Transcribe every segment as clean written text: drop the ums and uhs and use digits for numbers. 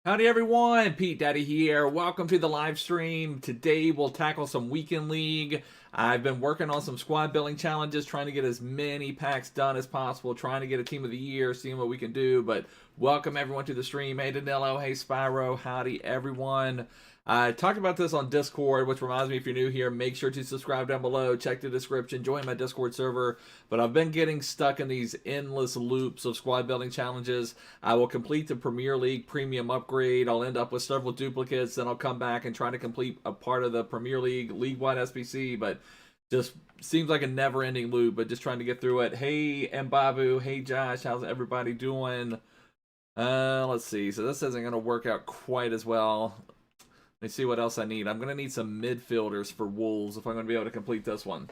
Howdy everyone, Pete Daddy here. Welcome to the live stream. Today we'll tackle some weekend league. I've been working on some squad building challenges, trying to get as many packs done as possible, trying to get a team of the year, seeing what we can do. But welcome everyone to the stream. Hey Danilo, hey Spyro, howdy everyone. I talked about this on Discord, which reminds me, if you're new here, make sure to subscribe down below, check the description, join my Discord server. But I've been getting stuck in these endless loops of squad building challenges. I will complete the Premier League premium upgrade. I'll end up with several duplicates, then I'll come back and try to complete a part of the Premier League league-wide SBC, but just seems like a never-ending loop, but just trying to get through it. Hey, Mbappe, hey Josh, how's everybody doing? Let's see, so this isn't going to work out quite as well. Let me see what else I need. I'm going to need some midfielders for Wolves if I'm going to be able to complete this one.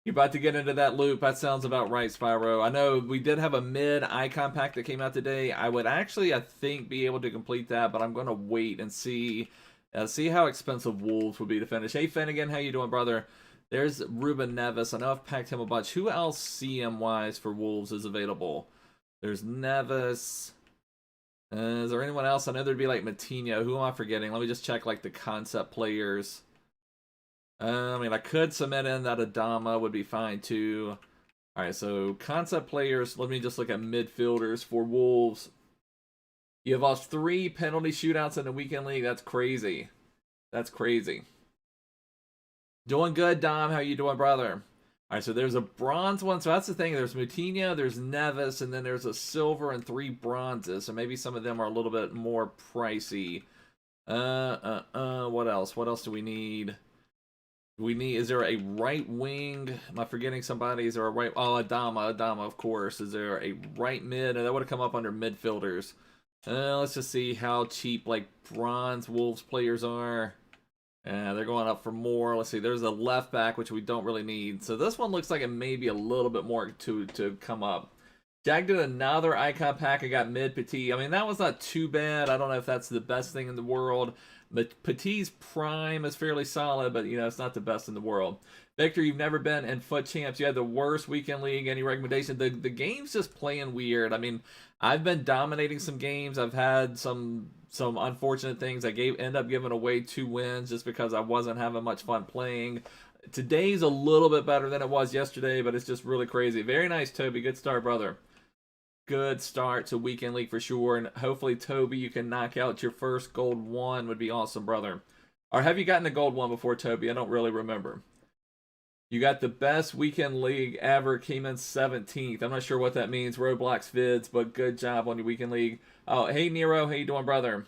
You're about to get into that loop. That sounds about right, Spyro. I know we did have a mid icon pack that came out today. I would actually, I think, be able to complete that, but I'm going to wait and see how expensive Wolves would be to finish. Hey, Finnegan, how you doing, brother? There's Ruben Neves. I know I've packed him a bunch. Who else CM-wise for Wolves is available? There's Neves. Is there anyone else? I know there'd be like Matinho. Who am I forgetting? Let me just check like the concept players. I mean, I could submit in that Adama would be fine too. All right, so concept players. Let me just look at midfielders for Wolves. You have lost 3 penalty shootouts in the weekend league. That's crazy. That's crazy. Doing good, Dom. How you doing, brother? All right, so there's a bronze one. So that's the thing. There's Matinho, there's Neves, and then there's a silver and 3 bronzes. So maybe some of them are a little bit more pricey. What else? What else do we need? Is there a right wing? Am I forgetting somebody? Is there a right? Oh, Adama, of course. Is there a right mid? And that would have come up under midfielders. Let's just see how cheap like bronze Wolves players are. They're going up for more. Let's see. There's a left back, which we don't really need. So this one looks like it may be a little bit more to come up. Jack did another icon pack. I got mid Petit. I mean, that was not too bad. I don't know if that's the best thing in the world. But Petit's prime is fairly solid, but, you know, it's not the best in the world. Victor, you've never been in FUT Champs. You had the worst weekend league. Any recommendation? The game's just playing weird. I mean, I've been dominating some games. I've had some unfortunate things. I end up giving away 2 wins just because I wasn't having much fun playing. Today's a little bit better than it was yesterday, but it's just really crazy. Very nice, Toby. Good start, brother. Good start to weekend league for sure, and hopefully, Toby, you can knock out your first gold 1. Would be awesome, brother. Or have you gotten a gold 1 before, Toby? I don't really remember. You got the best weekend league ever, came in 17th. I'm not sure what that means, Roblox vids, but good job on your weekend league. Oh, hey, Nero. How you doing, brother?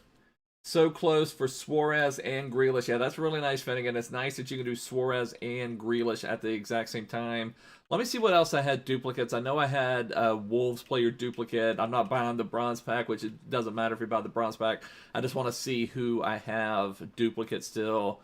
So close for Suarez and Grealish. Yeah, that's really nice, Finnegan. It's nice that you can do Suarez and Grealish at the exact same time. Let me see what else I had duplicates. I know I had Wolves player duplicate. I'm not buying the bronze pack, which it doesn't matter if you buy the bronze pack. I just want to see who I have duplicate still.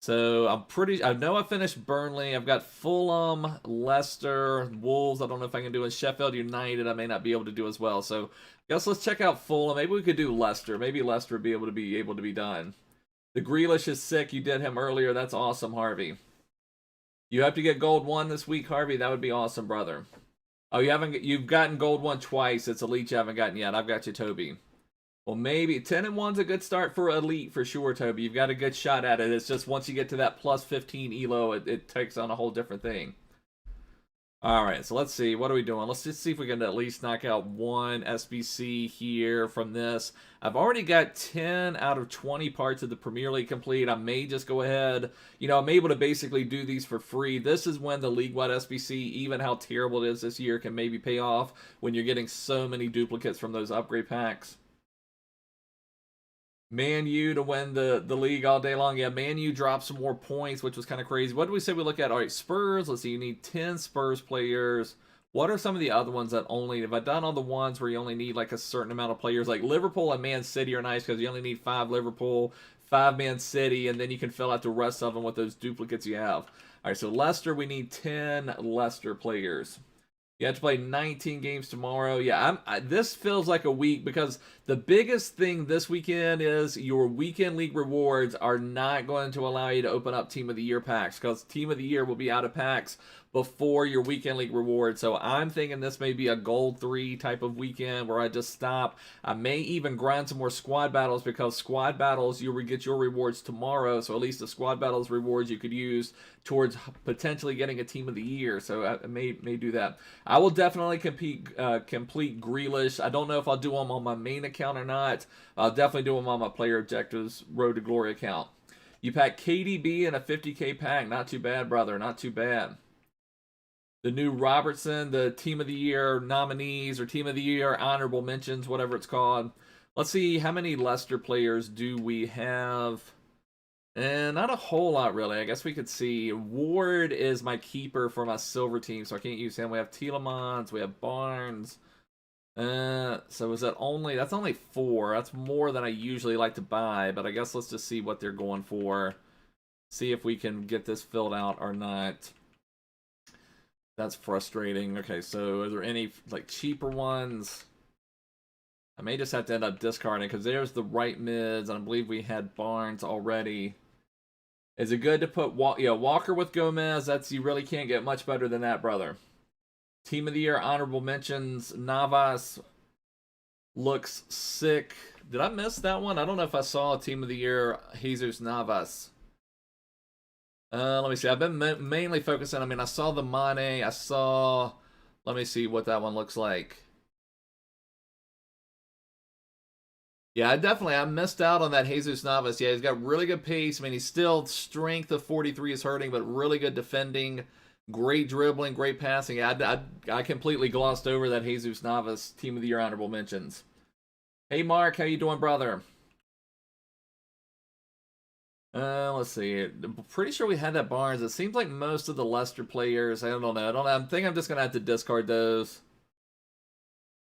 So I know I finished Burnley. I've got Fulham, Leicester, Wolves. I don't know if I can do it. Sheffield United, I may not be able to do as well. So I guess let's check out Fulham. Maybe we could do Leicester. Maybe Leicester would be able to be done. The Grealish is sick. You did him earlier. That's awesome, Harvey. You have to get gold 1 this week, Harvey. That would be awesome, brother. Oh, you've gotten gold 1 twice. It's elite you haven't gotten yet. I've got you, Toby. Well, maybe 10-1's a good start for elite for sure, Toby. You've got a good shot at it. It's just once you get to that plus 15 elo, it takes on a whole different thing. All right, so let's see. What are we doing? Let's just see if we can at least knock out 1 SBC here from this. I've already got 10 out of 20 parts of the Premier League complete. I may just go ahead. You know, I'm able to basically do these for free. This is when the league-wide SBC, even how terrible it is this year, can maybe pay off when you're getting so many duplicates from those upgrade packs. Man U to win the league all day long. Yeah, Man U dropped some more points, which was kind of crazy. What do we say we look at? All right, Spurs. Let's see. You need 10 Spurs players. What are some of the other ones that only... Have I done all the ones where you only need like a certain amount of players? Like Liverpool and Man City are nice because you only need 5 Liverpool, 5 Man City, and then you can fill out the rest of them with those duplicates you have. All right, so Leicester, we need 10 Leicester players. You have to play 19 games tomorrow. Yeah, this feels like a week because the biggest thing this weekend is your weekend league rewards are not going to allow you to open up Team of the Year packs because Team of the Year will be out of packs before your weekend league reward. So I'm thinking this may be a gold 3 type of weekend where I just stop. I may even grind some more squad battles, because squad battles, you will get your rewards tomorrow. So at least the squad battles rewards you could use towards potentially getting a team of the year. So I may do that. I will definitely complete Grealish. I don't know if I'll do them on my main account or not. I'll definitely do them on my player objectives Road to Glory account. You pack KDB in a 50k pack. Not too bad, brother. Not too bad. The new Robertson, the Team of the Year nominees, or Team of the Year Honorable Mentions, whatever it's called. Let's see, how many Leicester players do we have? And not a whole lot, really. I guess we could see. Ward is my keeper for my silver team, so I can't use him. We have Tielemans, we have Barnes. So is that only... That's only 4. That's more than I usually like to buy, but I guess let's just see what they're going for. See if we can get this filled out or not. That's frustrating. Okay, so are there any like cheaper ones? I may just have to end up discarding, because there's the right mids, and I believe we had Barnes already. Is it good to put Walker with Gomez? You really can't get much better than that, brother. Team of the Year Honorable Mentions, Navas looks sick. Did I miss that one? I don't know if I saw Team of the Year Jesus Navas. Let me see. I've been mainly focusing. I mean, I saw the Mane. I saw... Let me see what that one looks like. Yeah, I missed out on that Jesus Navas. Yeah, he's got really good pace. I mean, he's still... Strength of 43 is hurting, but really good defending. Great dribbling, great passing. Yeah, I completely glossed over that Jesus Navas Team of the Year Honorable Mentions. Hey, Mark. How you doing, brother? Let's see. I'm pretty sure we had that Barnes. It seems like most of the Leicester players. I don't know. I think I'm just gonna have to discard those.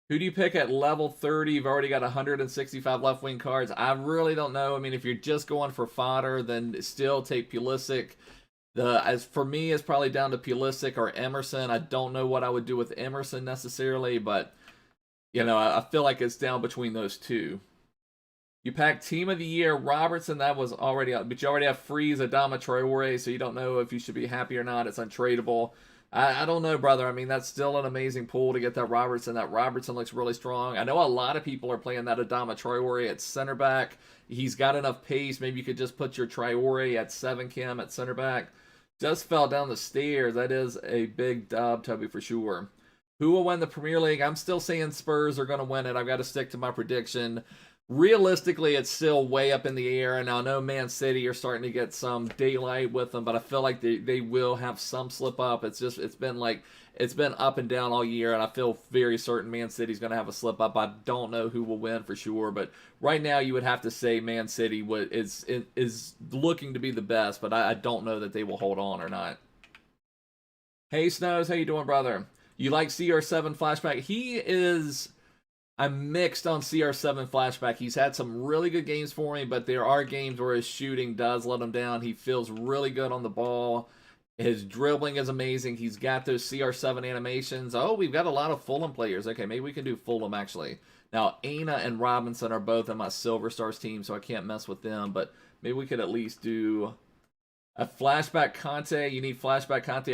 Who do you pick at level 30? You've already got 165 left wing cards. I really don't know. I mean, if you're just going for fodder, then still take Pulisic. As for me, it's probably down to Pulisic or Emerson. I don't know what I would do with Emerson necessarily, but you know, I feel like it's down between those two. You pack Team of the Year Robertson. That was already out, but you already have Freeze, Adama Traore, so you don't know if you should be happy or not. It's untradeable. I don't know, brother. I mean, that's still an amazing pull to get that Robertson. That Robertson looks really strong. I know a lot of people are playing that Adama Traore at center back. He's got enough pace. Maybe you could just put your Traore at 7 chem at center back. Just fell down the stairs. That is a big dub, Tubby, for sure. Who will win the Premier League? I'm still saying Spurs are going to win it. I've got to stick to my prediction. Realistically, it's still way up in the air, and I know Man City are starting to get some daylight with them, but I feel like they will have some slip up. It's been up and down all year, and I feel very certain Man City's going to have a slip up. I don't know who will win for sure, but right now you would have to say Man City is looking to be the best, but I don't know that they will hold on or not. Hey Snows, how you doing, brother? You like CR7 Flashback? I'm mixed on CR7 Flashback. He's had some really good games for me, but there are games where his shooting does let him down. He feels really good on the ball. His dribbling is amazing. He's got those CR7 animations. Oh, we've got a lot of Fulham players. Okay, maybe we can do Fulham, actually. Now, Aina and Robinson are both in my Silver Stars team, so I can't mess with them, but maybe we could at least do a Flashback Kante. You need Flashback Kante.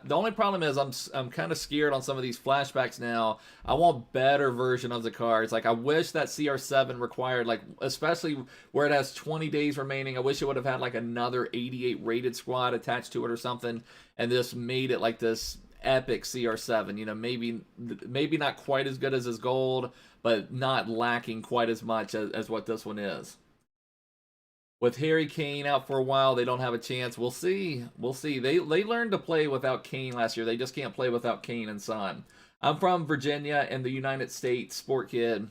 The only problem is I'm kind of scared on some of these flashbacks now. I want better version of the cards. Like, I wish that CR7 required, like, especially where it has 20 days remaining, I wish it would have had like another 88 rated squad attached to it or something, and this made it like this epic CR7. You know, maybe not quite as good as his gold, but not lacking quite as much as what this one is. With Harry Kane out for a while, they don't have a chance. We'll see. We'll see. They learned to play without Kane last year. They just can't play without Kane and Son. I'm from Virginia in the United States, Sport Kid.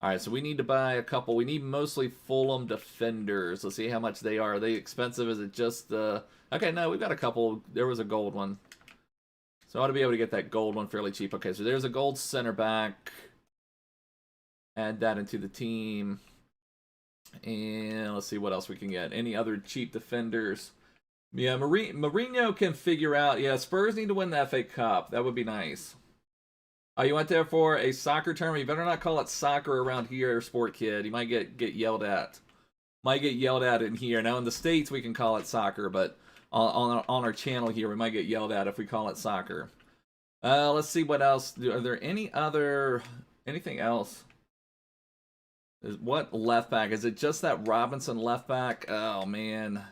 All right, so we need to buy a couple. We need mostly Fulham defenders. Let's see how much they are. Are they expensive? Is it just the... Okay, no, we've got a couple. There was a gold one. So I ought to be able to get that gold one fairly cheap. Okay, so there's a gold center back. Add that into the team. And let's see what else we can get. Any other cheap defenders? Yeah, Mourinho can figure out. Yeah, Spurs need to win the FA Cup. That would be nice. Oh, you went there for a soccer tournament? You better not call it soccer around here, Sport Kid. You might get yelled at. Might get yelled at in here. Now in the States we can call it soccer, but on our channel here. We might get yelled at if we call it soccer. Let's see what else. Are there anything else? What left back? Is it just that Robinson left back? Oh, man.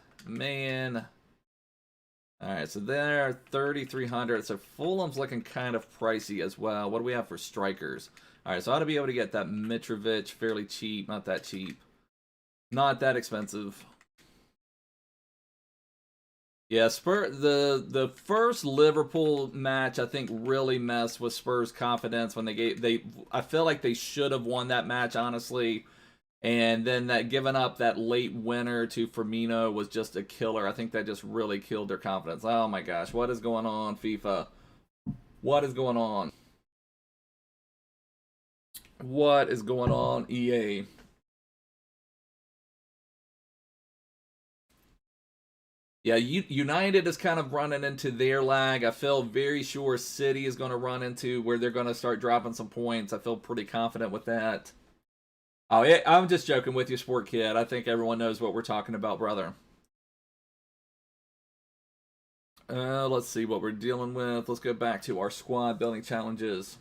All right, so they're 3,300. So Fulham's looking kind of pricey as well. What do we have for strikers? All right, so I ought to be able to get that Mitrovic fairly cheap. Not that cheap. Not that expensive. Yeah, the first Liverpool match I think really messed with Spurs' confidence when I feel like they should have won that match, honestly. And then that giving up that late winner to Firmino was just a killer. I think that just really killed their confidence. Oh my gosh, what is going on, FIFA? What is going on? What is going on, EA? Yeah, United is kind of running into their lag. I feel very sure City is going to run into where they're going to start dropping some points. I feel pretty confident with that. Oh, yeah, I'm just joking with you, Sport Kid. I think everyone knows what we're talking about, brother. Let's see what we're dealing with. Let's go back to our squad building challenges.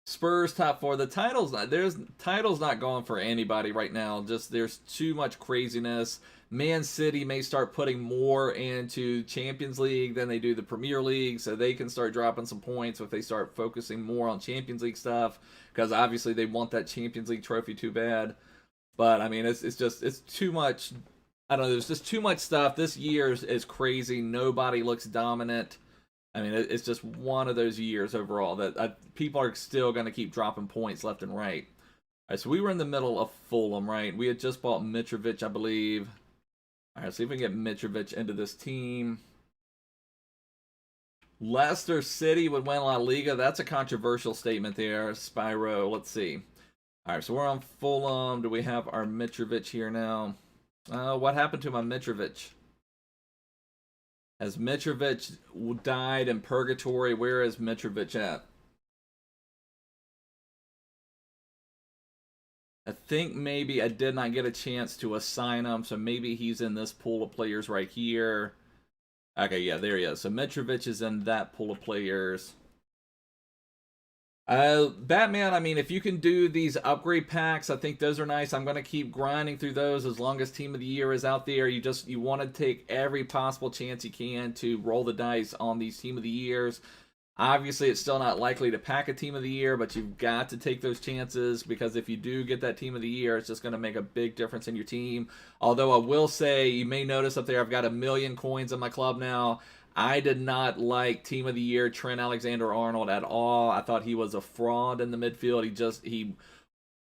Spurs top 4. The title's not going for anybody right now. Just there's too much craziness. Man City may start putting more into Champions League than they do the Premier League, so they can start dropping some points if they start focusing more on Champions League stuff, because obviously they want that Champions League trophy too bad. But I mean, it's too much. I don't know. There's just too much stuff. This year is crazy. Nobody looks dominant. I mean, it's just one of those years overall that people are still going to keep dropping points left and right. All right, so we were in the middle of Fulham, right? We had just bought Mitrovic, I believe. All right, see if we can get Mitrovic into this team. Leicester City would win La Liga. That's a controversial statement there, Spyro. Let's see. All right, so we're on Fulham. Do we have our Mitrovic here now? What happened to my Mitrovic? Has Mitrovic died in purgatory? Where is Mitrovic at? I think maybe I did not get a chance to assign him, so maybe he's in this pool of players right here. Okay, yeah, there he is. So Mitrovic is in that pool of players. Batman, I mean, if you can do these upgrade packs, I think those are nice. I'm going to keep grinding through those as long as Team of the Year is out there. You want to take every possible chance you can to roll the dice on these Team of the Years. Obviously, it's still not likely to pack a Team of the Year, but you've got to take those chances, because if you do get that Team of the Year, it's just going to make a big difference in your team. Although I will say, you may notice up there, I've got 1 million coins in my club now. I did not like Team of the Year Trent Alexander-Arnold at all. I thought he was a fraud in the midfield.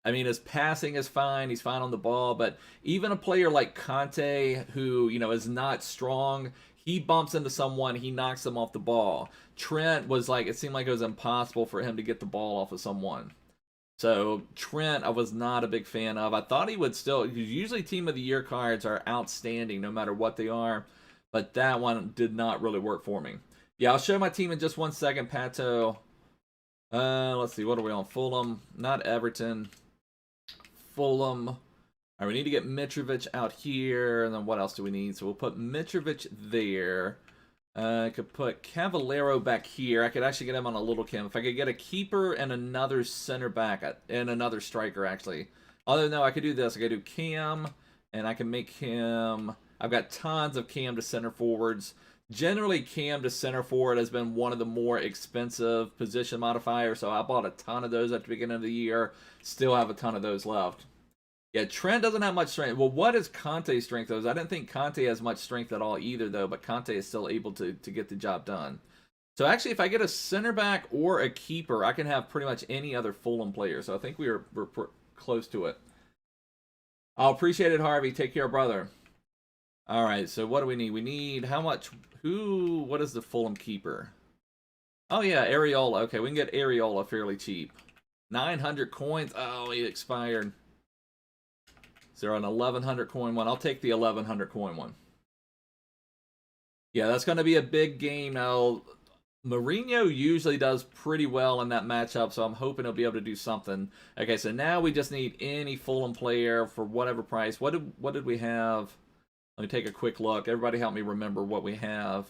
I mean, his passing is fine. He's fine on the ball, but even a player like Kante, who, is not strong, he bumps into someone, he knocks them off the ball. Trent was like, it seemed like it was impossible for him to get the ball off of someone. So Trent, I was not a big fan of. I thought he would still, usually Team of the Year cards are outstanding no matter what they are, but that one did not really work for me. Yeah, I'll show my team in just 1 second, Pato. Let's see, what are we on? Fulham, not Everton. Fulham. All right, we need to get Mitrovic out here, and then what else do we need? So we'll put Mitrovic there. I could put Cavallero back here. I could actually get him on a little cam. If I could get a keeper and another center back, and another striker, actually. Other than that, I could do this. I could do Cam, and I can make him... I've got tons of Cam to center forwards. Generally, Cam to center forward has been one of the more expensive position modifiers, so I bought a ton of those at the beginning of the year. Still have a ton of those left. Yeah, Trent doesn't have much strength. Well, what is Kante's strength, though? I didn't think Kante has much strength at all either, though, but Kante is still able to get the job done. So actually, if I get a center back or a keeper, I can have pretty much any other Fulham player. So I think we're close to it. I'll appreciate it, Harvey. Take care, brother. All right, so what do we need? We need how much? What is the Fulham keeper? Oh, yeah, Areola. Okay, we can get Areola fairly cheap. 900 coins. Oh, he expired. Is there an 1100 coin one? I'll take the 1100 coin one. Yeah, that's going to be a big game. Now, Mourinho usually does pretty well in that matchup, so I'm hoping he'll be able to do something. Okay, so now we just need any Fulham player for whatever price. What did we have? Let me take a quick look. Everybody help me remember what we have.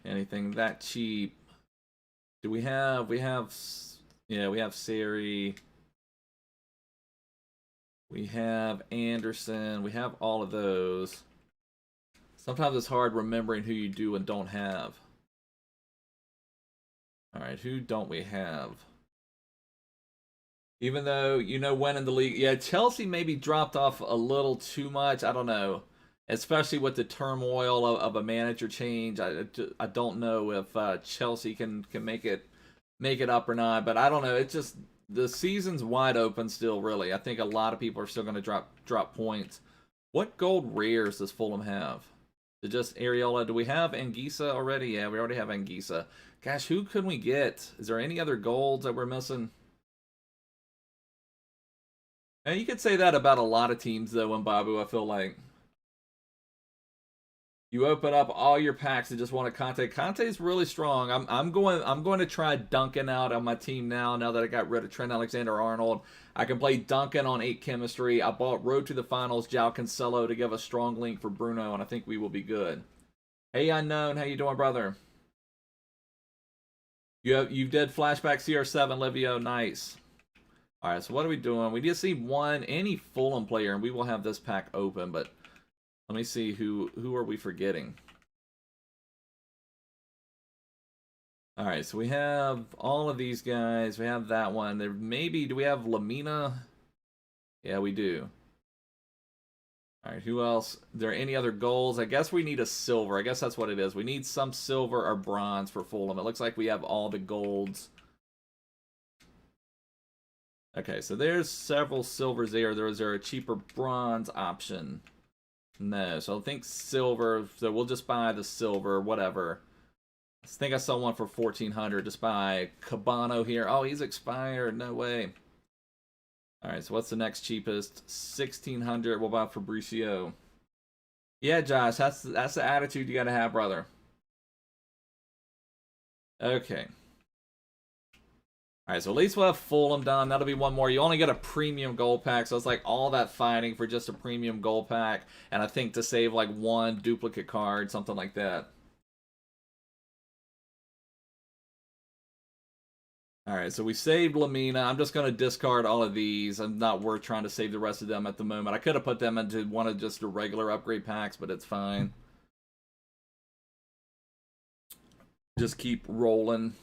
Anything that cheap? Do we have, yeah, we have Seri. We have Anderson. We have all of those. Sometimes it's hard remembering who you do and don't have. Alright, who don't we have? Even though, you know, when in the league, yeah, Chelsea maybe dropped off a little too much. I don't know. Especially with the turmoil of a manager change. I don't know if Chelsea can make it up or not. But I don't know. It's just, the season's wide open still, really. I think a lot of people are still going to drop points. What gold rares does Fulham have? Is it just Areola? Do we have Anguissa already? Yeah, we already have Anguissa. Gosh, who could we get? Is there any other golds that we're missing? And you could say that about a lot of teams, though, in Babu, I feel like. You open up all your packs and just want a Kante. Kante is really strong. I'm going to try Duncan out on my team now that I got rid of Trent Alexander-Arnold. I can play Duncan on 8 chemistry. I bought Road to the Finals, João Cancelo to give a strong link for Bruno, and I think we will be good. Hey, Unknown, how you doing, brother? You did flashback CR7, Livio, nice. All right, so what are we doing? We just need any Fulham player, and we will have this pack open, but let me see who are we forgetting. All right, so we have all of these guys. We have that one. There maybe, do we have Lamina? Yeah, we do. All right, who else? Are there any other goals? I guess we need a silver. I guess that's what it is. We need some silver or bronze for Fulham. It looks like we have all the golds. Okay, so there's several silvers there. Is there a cheaper bronze option? No, so I think silver. So we'll just buy the silver, whatever. I think I saw one for 1,400. Just buy Cabano here. Oh, he's expired. No way. All right, so what's the next cheapest? 1,600. We'll buy Fabricio. Yeah, Josh, that's the attitude you got to have, brother. Okay. All right, so at least we'll have Fulham done. That'll be one more. You only get a premium gold pack, so it's like all that fighting for just a premium gold pack. And I think to save like one duplicate card, something like that. All right, so we saved Lamina. I'm just going to discard all of these. I'm not worth trying to save the rest of them at the moment. I could have put them into one of just the regular upgrade packs, but it's fine. Just keep rolling.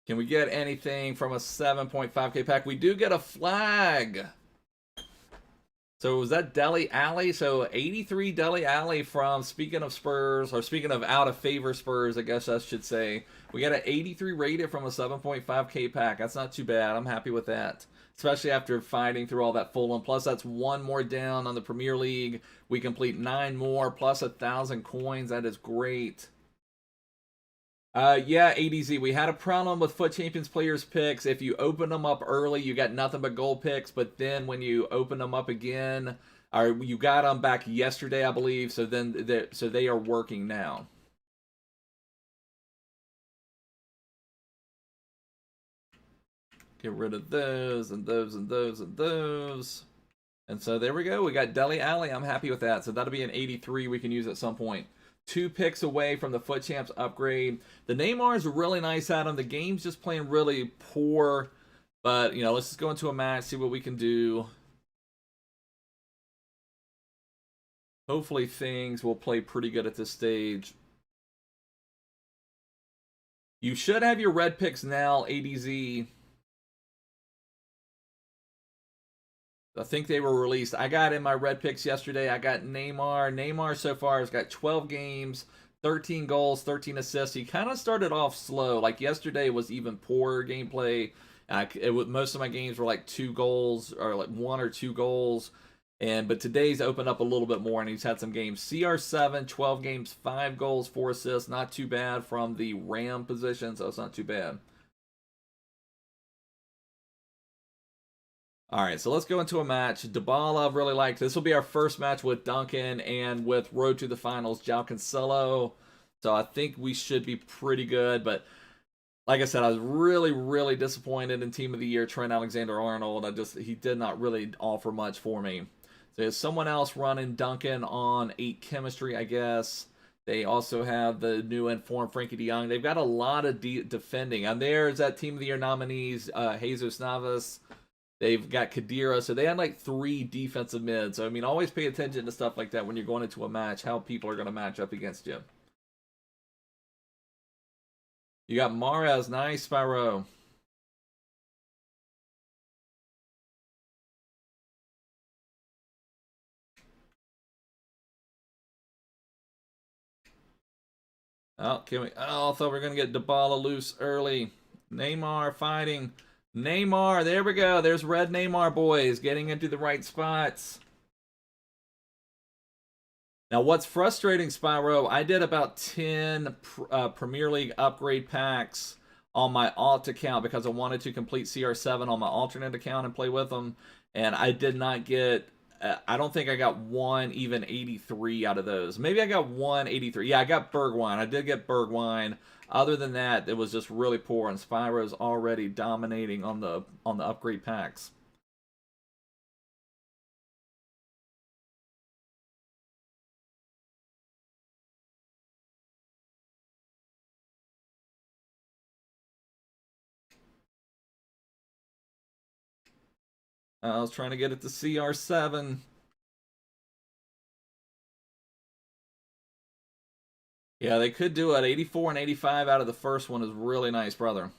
Can we get anything from a 7.5k pack? We do get a flag. So was that Dele Alli? So 83 Dele Alli from, speaking of Spurs, or speaking of out of favor Spurs, I guess I should say. We got an 83 rated from a 7.5k pack. That's not too bad. I'm happy with that. Especially after fighting through all that Fulham. Plus that's one more down on the Premier League. We complete 9 more, plus 1,000 coins. That is great. Yeah, ADZ, we had a problem with FUT Champions players picks. If you open them up early, you got nothing but gold picks, but then when you open them up again, or you got them back yesterday, I believe, so then they are working now. Get rid of those and those and those and those. And so there we go. We got Dele Alli. I'm happy with that. So that'll be an 83 we can use at some point. 2 picks away from the FUT Champs upgrade. The Neymar is really nice at him. The game's just playing really poor. But, you know, let's just go into a match, see what we can do. Hopefully things will play pretty good at this stage. You should have your red picks now, ADZ. I think they were released. I got in my red picks yesterday. I got Neymar. Neymar so far has got 12 games, 13 goals, 13 assists. He kind of started off slow. Like yesterday was even poorer gameplay. Most of my games were like 2 goals or like 1 or 2 goals. But today's opened up a little bit more, and he's had some games. CR7, 12 games, 5 goals, 4 assists. Not too bad from the Ram position, so it's not too bad. All right, so let's go into a match. Dybala, I've really liked. This will be our first match with Duncan and with Road to the Finals, João Cancelo. So I think we should be pretty good, but like I said, I was really, really disappointed in Team of the Year Trent Alexander-Arnold. He did not really offer much for me. So there's someone else running Duncan on 8 chemistry, I guess. They also have the new informed Frankie de Jong. They've got a lot of defending. And there's that Team of the Year nominees, Jesus Navas. They've got Kadira. So they had like 3 defensive mids. So, I mean, always pay attention to stuff like that when you're going into a match, how people are going to match up against you. You got Mahrez. Nice, Spyro. Oh, can we? Oh, I thought we were gonna get Dybala loose early. Neymar fighting. Neymar, there we go. There's red Neymar boys getting into the right spots. Now, what's frustrating, Spyro? I did about 10 Premier League upgrade packs on my alt account because I wanted to complete CR7 on my alternate account and play with them, and I did not get. I don't think I got one even 83 out of those. Maybe I got one 83. Yeah, I got Bergwijn. I did get Bergwijn. Other than that, it was just really poor, and Spyro's already dominating on the upgrade packs. I was trying to get it to CR7. Yeah, they could do it. 84 and 85 out of the first one is really nice, brother.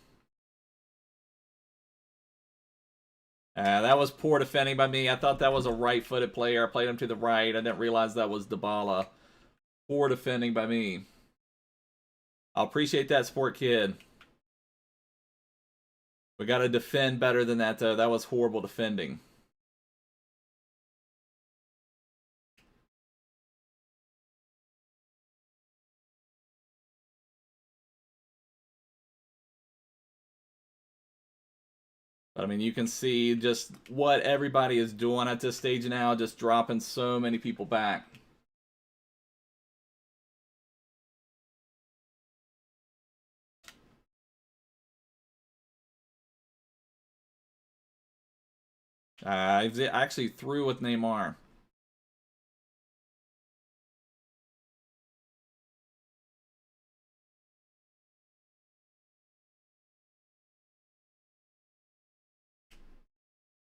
That was poor defending by me. I thought that was a right-footed player. I played him to the right. I didn't realize that was Dybala. Poor defending by me. I'll appreciate that, Sport Kid. We got to defend better than that, though. That was horrible defending. But, I mean, you can see just what everybody is doing at this stage now, just dropping so many people back. I actually threw with Neymar.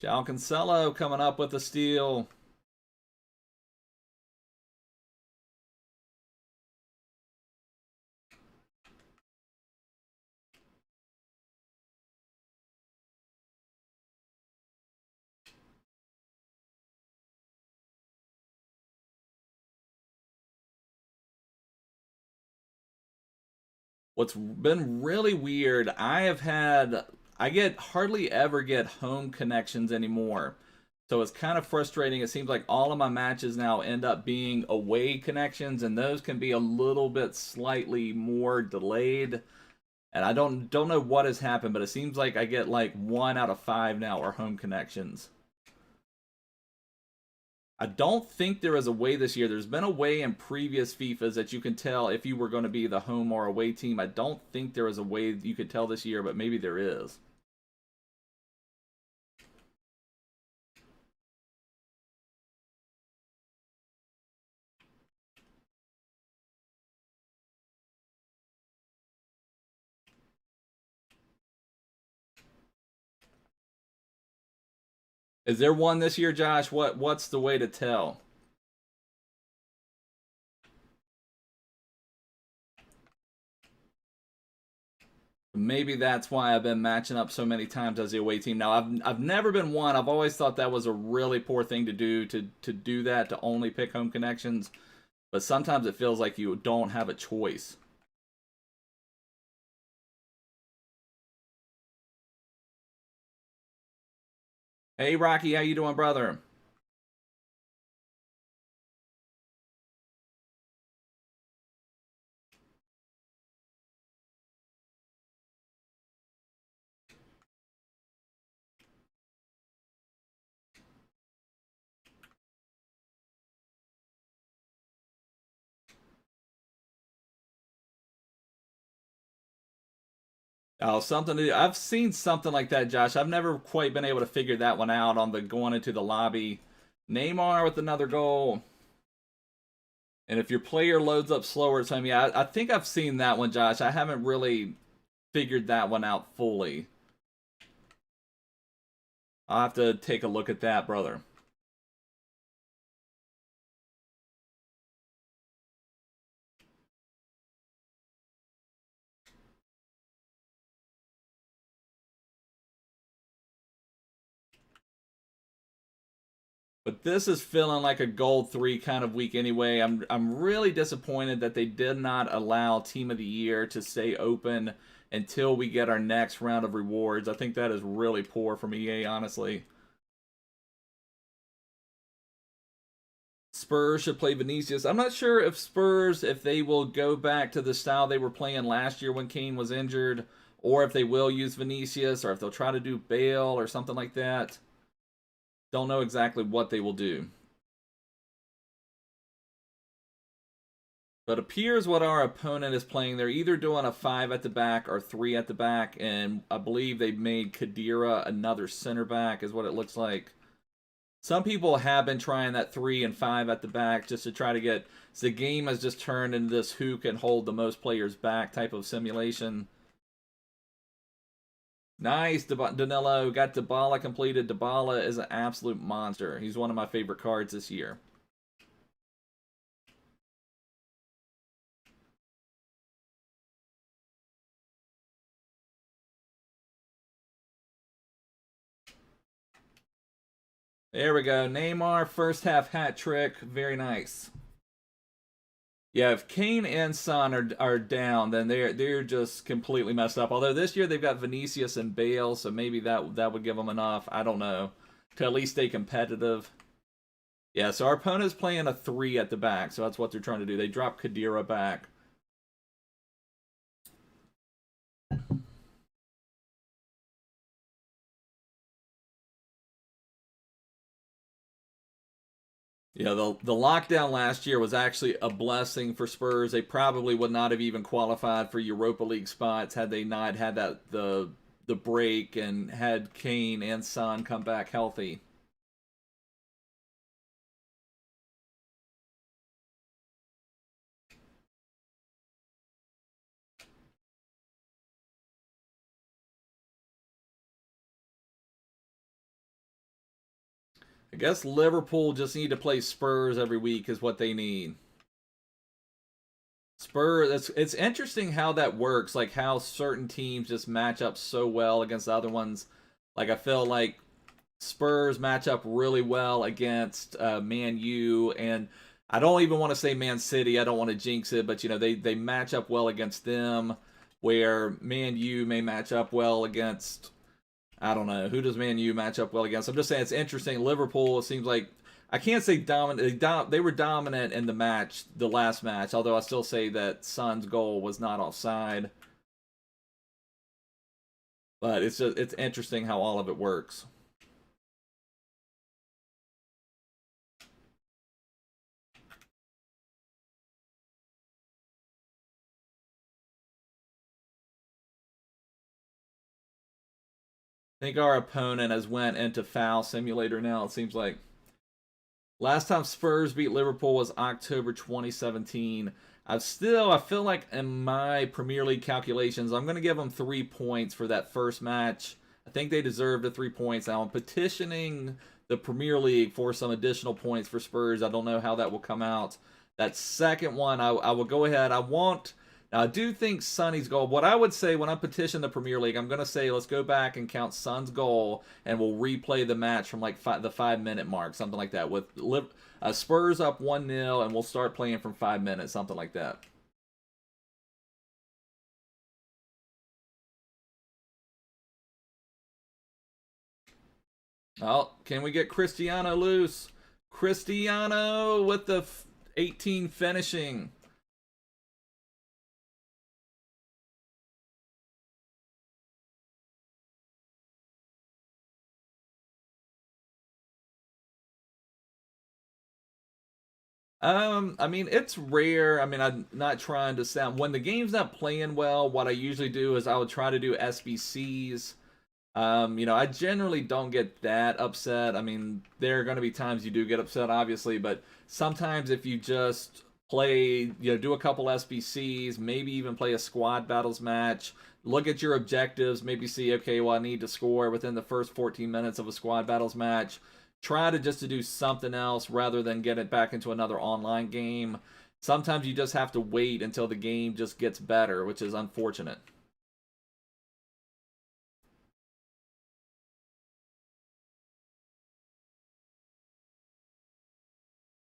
João Cancelo coming up with a steal. What's been really weird, I get hardly ever get home connections anymore. So it's kind of frustrating. It seems like all of my matches now end up being away connections, and those can be a little bit slightly more delayed. And I don't know what has happened, but it seems like I get like 1 out of 5 now are home connections. I don't think there is a way this year. There's been a way in previous FIFAs that you can tell if you were going to be the home or away team. I don't think there is a way you could tell this year, but maybe there is. Is there one this year, Josh? What's the way to tell? Maybe that's why I've been matching up so many times as the away team. Now I've never been one. I've always thought that was a really poor thing to do to do that, to only pick home connections. But sometimes it feels like you don't have a choice. Hey Rocky, how you doing, brother? Oh, something to do. I've seen something like that, Josh. I've never quite been able to figure that one out on the going into the lobby. Neymar with another goal. And if your player loads up slower, so I think I've seen that one, Josh. I haven't really figured that one out fully. I'll have to take a look at that, brother. But this is feeling like a gold 3 kind of week anyway. I'm really disappointed that they did not allow Team of the Year to stay open until we get our next round of rewards. I think that is really poor from EA, honestly. Spurs should play Vinicius. I'm not sure if Spurs, if they will go back to the style they were playing last year when Kane was injured, or if they will use Vinicius, or if they'll try to do Bale or something like that. Don't know exactly what they will do. But appears what our opponent is playing. They're either doing a 5 at the back or 3 at the back, and I believe they made Khedira another center back, is what it looks like. Some people have been trying that 3 and 5 at the back just to try to get... So the game has just turned into this who can hold the most players back type of simulation. Nice, Danilo. Got Dybala completed. Dybala is an absolute monster. He's one of my favorite cards this year. There we go. Neymar, first half hat trick. Very nice. Yeah, if Kane and Son are down, then they're just completely messed up. Although this year they've got Vinicius and Bale, so maybe that would give them enough. I don't know, to at least stay competitive. Yeah, so our opponent's playing a 3 at the back, so that's what they're trying to do. They drop Khedira back. Yeah, the lockdown last year was actually a blessing for Spurs. They probably would not have even qualified for Europa League spots had they not had the break and had Kane and Son come back healthy. I guess Liverpool just need to play Spurs every week is what they need. Spurs, it's interesting how that works, like how certain teams just match up so well against other ones. Like I feel like Spurs match up really well against Man U, and I don't even want to say Man City. I don't want to jinx it, but you know they match up well against them, where Man U may match up well against, I don't know, who does Man U match up well against. I'm just saying it's interesting. Liverpool, it seems like, I can't say dominant. They were dominant in the last match. Although I still say that Son's goal was not offside. But it's interesting how all of it works. I think our opponent has went into foul simulator now, it seems like. Last time Spurs beat Liverpool was October 2017. I feel like in my Premier League calculations, I'm going to give them 3 points for that first match. I think they deserve the 3 points. Now I'm petitioning the Premier League for some additional points for Spurs. I don't know how that will come out. That second one, I will go ahead. Now, I do think Sonny's goal, what I would say when I petition the Premier League, I'm going to say let's go back and count Son's goal, and we'll replay the match from like the 5-minute mark, something like that. With Spurs up 1-0, and we'll start playing from 5 minutes, something like that. Oh, can we get Cristiano loose? Cristiano with the 18 finishing. I mean, it's rare. I mean, I'm not trying to sound when the game's not playing well. What I usually do is I would try to do SBCs. You know, I generally don't get that upset. I mean, there are going to be times you do get upset, obviously, but sometimes if you just play, you know, do a couple SBCs, maybe even play a squad battles match, look at your objectives, maybe see, okay, well, I need to score within the first 14 minutes of a squad battles match. Try to just to do something else rather than get it back into another online game. Sometimes you just have to wait until the game just gets better, which is unfortunate.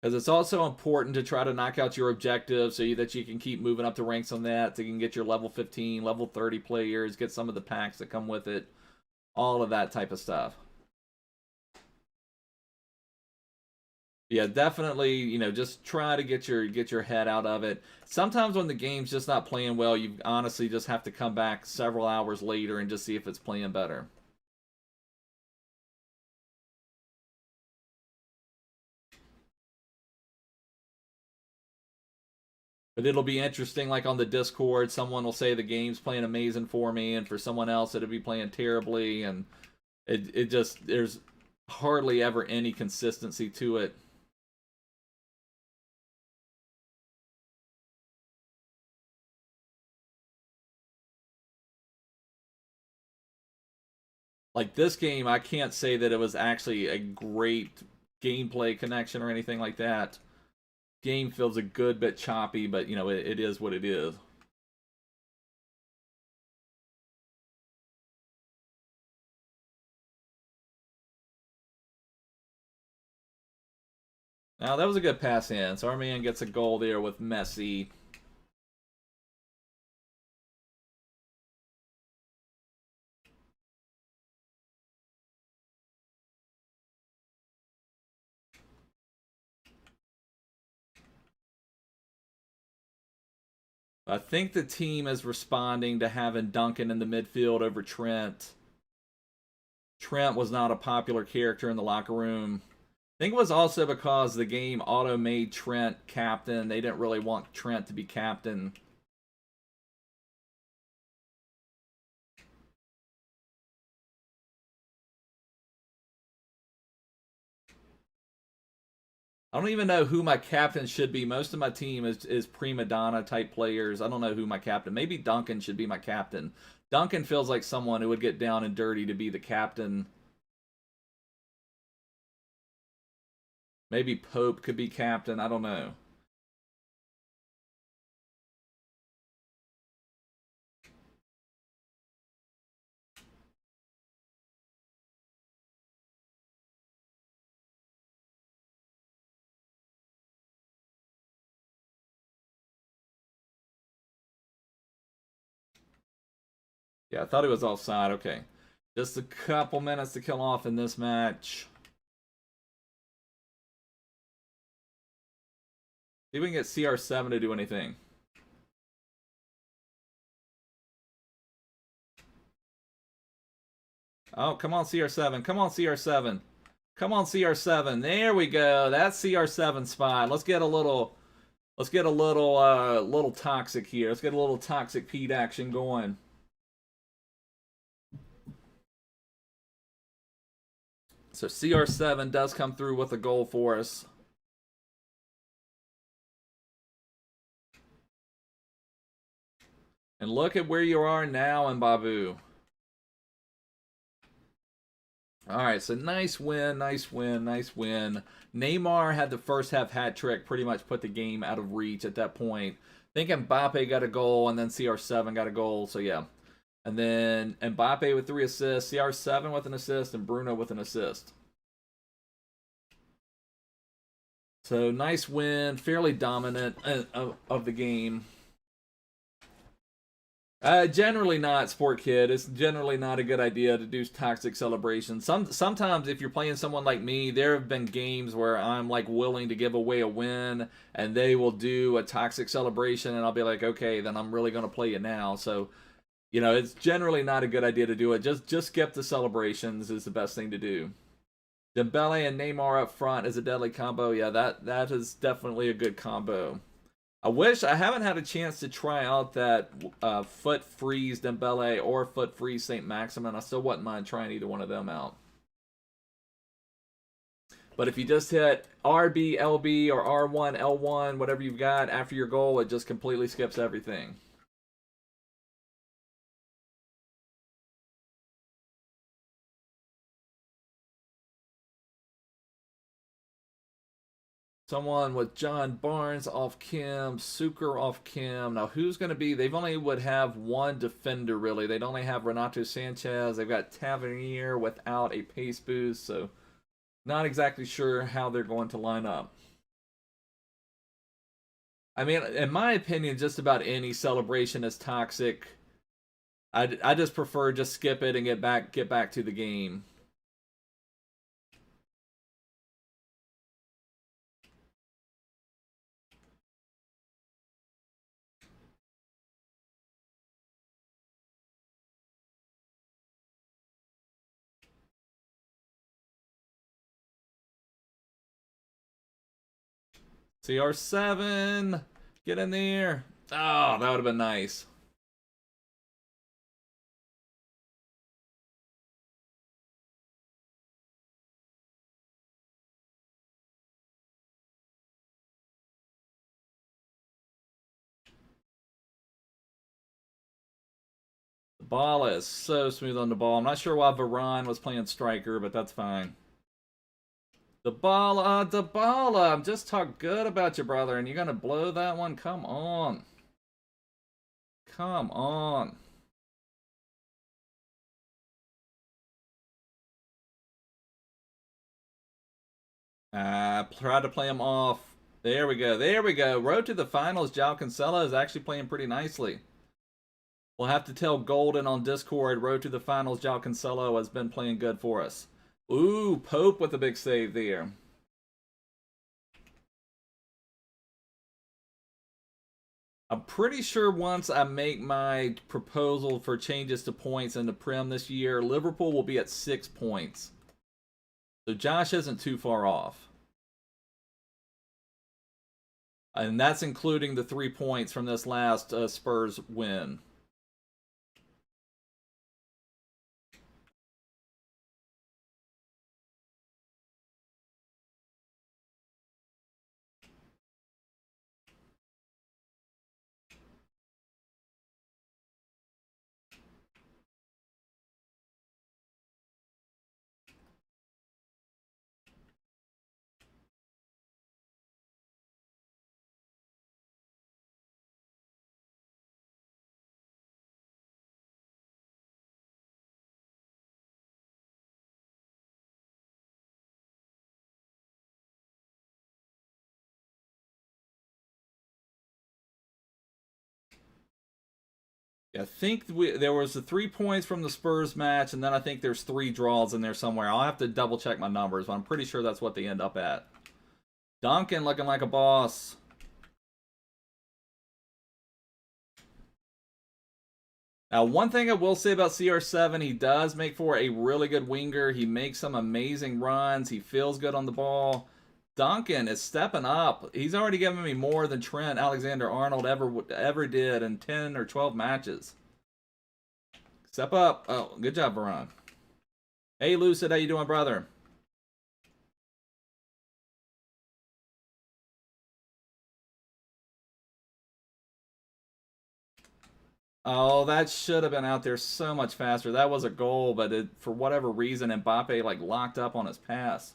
Because it's also important to try to knock out your objectives so that you can keep moving up the ranks on that. So you can get your level 15, level 30 players, get some of the packs that come with it, all of that type of stuff. Yeah, definitely, you know, just try to get your head out of it. Sometimes when the game's just not playing well, you honestly just have to come back several hours later and just see if it's playing better. But it'll be interesting, like on the Discord, someone will say the game's playing amazing for me, and for someone else it'll be playing terribly, and it just, there's hardly ever any consistency to it. Like this game, I can't say that it was actually a great gameplay connection or anything like that. Game feels a good bit choppy, but you know, it is what it is. Now that was a good pass in. So our man gets a goal there with Messi. I think the team is responding to having Duncan in the midfield over Trent. Trent was not a popular character in the locker room. I think it was also because the game auto made Trent captain. They didn't really want Trent to be captain. I don't even know who my captain should be. Most of my team is prima donna type players. I don't know who my captain. Maybe Duncan should be my captain. Duncan feels like someone who would get down and dirty to be the captain. Maybe Pope could be captain. I don't know. Yeah, I thought he was offside. Okay. Just a couple minutes to kill off in this match. See if we can get CR7 to do anything. Oh, come on, CR7. Come on, CR7. Come on, CR7. There we go. That's CR7 spot. Let's get a little toxic here. Let's get a little toxic Pete action going. So CR7 does come through with a goal for us. And look at where you are now, Mbappe. All right, so nice win, nice win, nice win. Neymar had the first half hat trick, pretty much put the game out of reach at that point. I think Mbappe got a goal, and then CR7 got a goal, so yeah. And then Mbappe with 3 assists, CR7 with an assist, and Bruno with an assist. So nice win, fairly dominant of the game. Generally not, Sport Kid. It's generally not a good idea to do toxic celebrations. Sometimes if you're playing someone like me, there have been games where I'm like willing to give away a win, and they will do a toxic celebration, and I'll be like, okay, then I'm really gonna play you now. So, you know, it's generally not a good idea to do it. Just skip the celebrations is the best thing to do. Dembele and Neymar up front is a deadly combo. Yeah, that is definitely a good combo. I haven't had a chance to try out that FUT Freeze Dembele or FUT Freeze St. Maximin. I still wouldn't mind trying either one of them out. But if you just hit RB, LB, or R1, L1, whatever you've got after your goal, it just completely skips everything. Someone with John Barnes off Kim, Suker off Kim. Now, who's going to be? They've only would have one defender, really. They'd only have Renato Sanchez. They've got Tavernier without a pace boost, so not exactly sure how they're going to line up. I mean, in my opinion, just about any celebration is toxic. I just prefer just skip it and get back to the game. CR7, get in there. Oh, that would have been nice. The ball is so smooth on the ball. I'm not sure why Varane was playing striker, but that's fine. Dybala, I'm just talking good about you, brother, and you're gonna blow that one? Come on. Come on. Tried to play him off. There we go. There we go. Road to the finals. João Cancelo is actually playing pretty nicely. We'll have to tell Golden on Discord. Road to the finals. João Cancelo has been playing good for us. Ooh, Pope with a big save there. I'm pretty sure once I make my proposal for changes to points in the Prem this year, Liverpool will be at 6 points. So Josh isn't too far off. And that's including the 3 points from this last Spurs win. I think there was the 3 points from the Spurs match, and then I think there's 3 draws in there somewhere. I'll have to double check my numbers, but I'm pretty sure that's what they end up at. Duncan looking like a boss. Now, one thing I will say about CR7, he does make for a really good winger. He makes some amazing runs. He feels good on the ball. Duncan is stepping up. He's already given me more than Trent Alexander-Arnold ever did in 10 or 12 matches. Step up. Oh, good job, Varane. Hey, Lucid, how you doing, brother? Oh, that should have been out there so much faster. That was a goal, but for whatever reason, Mbappe like locked up on his pass.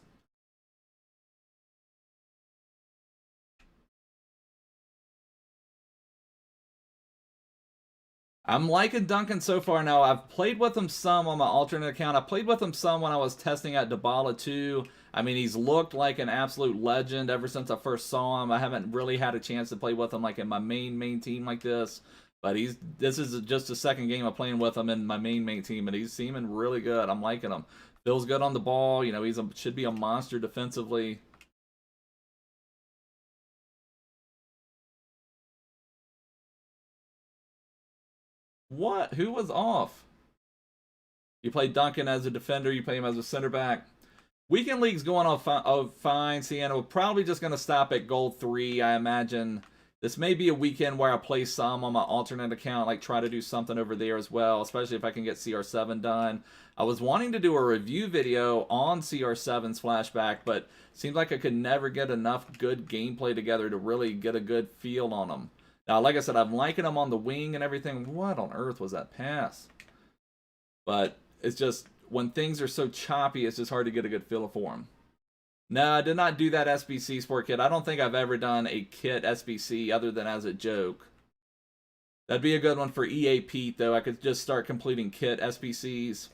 I'm liking Duncan so far now. I've played with him some on my alternate account. I played with him some when I was testing out Dybala too. I mean, he's looked like an absolute legend ever since I first saw him. I haven't really had a chance to play with him like in my main team like this. But this is just the second game of playing with him in my main team, and he's seeming really good. I'm liking him. Feels good on the ball. You know, should be a monster defensively. What? Who was off? You play Duncan as a defender. You play him as a center back. Weekend League's going on fine. Sienna, we're probably just going to stop at gold 3, I imagine. This may be a weekend where I play some on my alternate account, like try to do something over there as well, especially if I can get CR7 done. I was wanting to do a review video on CR7's flashback, but seems like I could never get enough good gameplay together to really get a good feel on them. Now, like I said, I'm liking them on the wing and everything. What on earth was that pass? But it's just, when things are so choppy, it's just hard to get a good feel for them. No, I did not do that SBC Sport Kit. I don't think I've ever done a kit SBC other than as a joke. That'd be a good one for EA Pete, though. I could just start completing kit SBCs.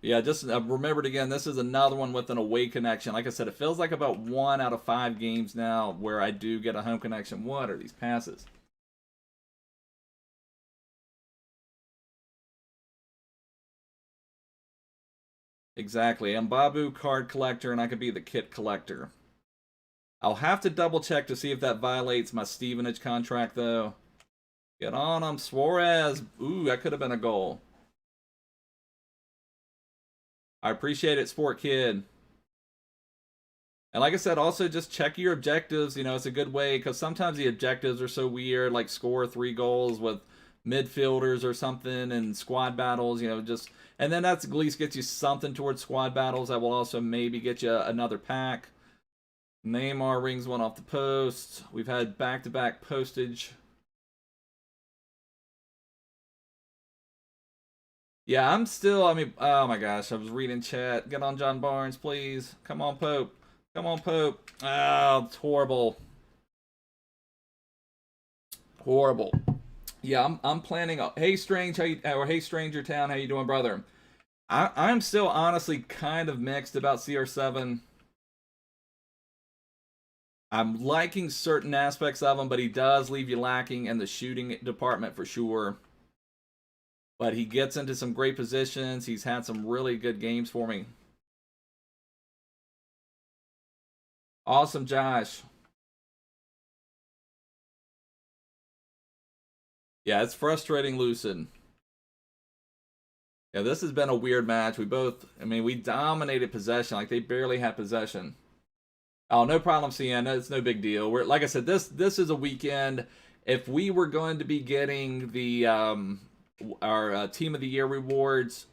Yeah, just remembered again, this is another one with an away connection. Like I said, it feels like about 1 out of 5 games now where I do get a home connection. What are these passes? Exactly. I'm Babu card collector, and I could be the kit collector. I'll have to double check to see if that violates my Stevenage contract, though. Get on him, Suarez. Ooh, that could have been a goal. I appreciate it, Sport Kid. And like I said, also just check your objectives. You know, it's a good way, because sometimes the objectives are so weird, like score 3 goals with midfielders or something and squad battles, you know, just... And then that's at least gets you something towards squad battles. That will also maybe get you another pack. Neymar rings one off the post. We've had back-to-back postage. Yeah, I'm still, I mean, oh my gosh, I was reading chat. Get on John Barnes, please. Come on, Pope. Come on, Pope. Oh, it's horrible. Horrible. Yeah, I'm planning. Hey, Strange, or hey, Stranger Town, how you doing, brother? I'm still honestly kind of mixed about CR7. I'm liking certain aspects of him, but he does leave you lacking in the shooting department for sure. But he gets into some great positions. He's had some really good games for me. Awesome, Josh. Yeah, it's frustrating, Lucid. Yeah, this has been a weird match. We dominated possession. Like, they barely had possession. Oh, no problem, Sienna. It's no big deal. Like I said, this is a weekend. If we were going to be getting the our Team of the Year rewards,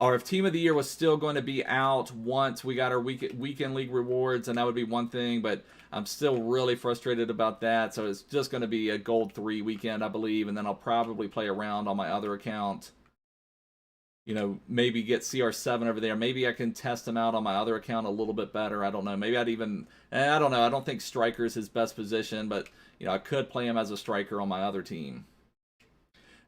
or if Team of the Year was still going to be out once we got our weekend league rewards, and that would be one thing. But I'm still really frustrated about that. So it's just going to be a gold 3 weekend, I believe, and then I'll probably play around on my other account. You know, maybe get CR7 over there. Maybe I can test him out on my other account a little bit better. I don't know. Maybe I'd even... I don't know. I don't think striker is his best position, but, you know, I could play him as a striker on my other team.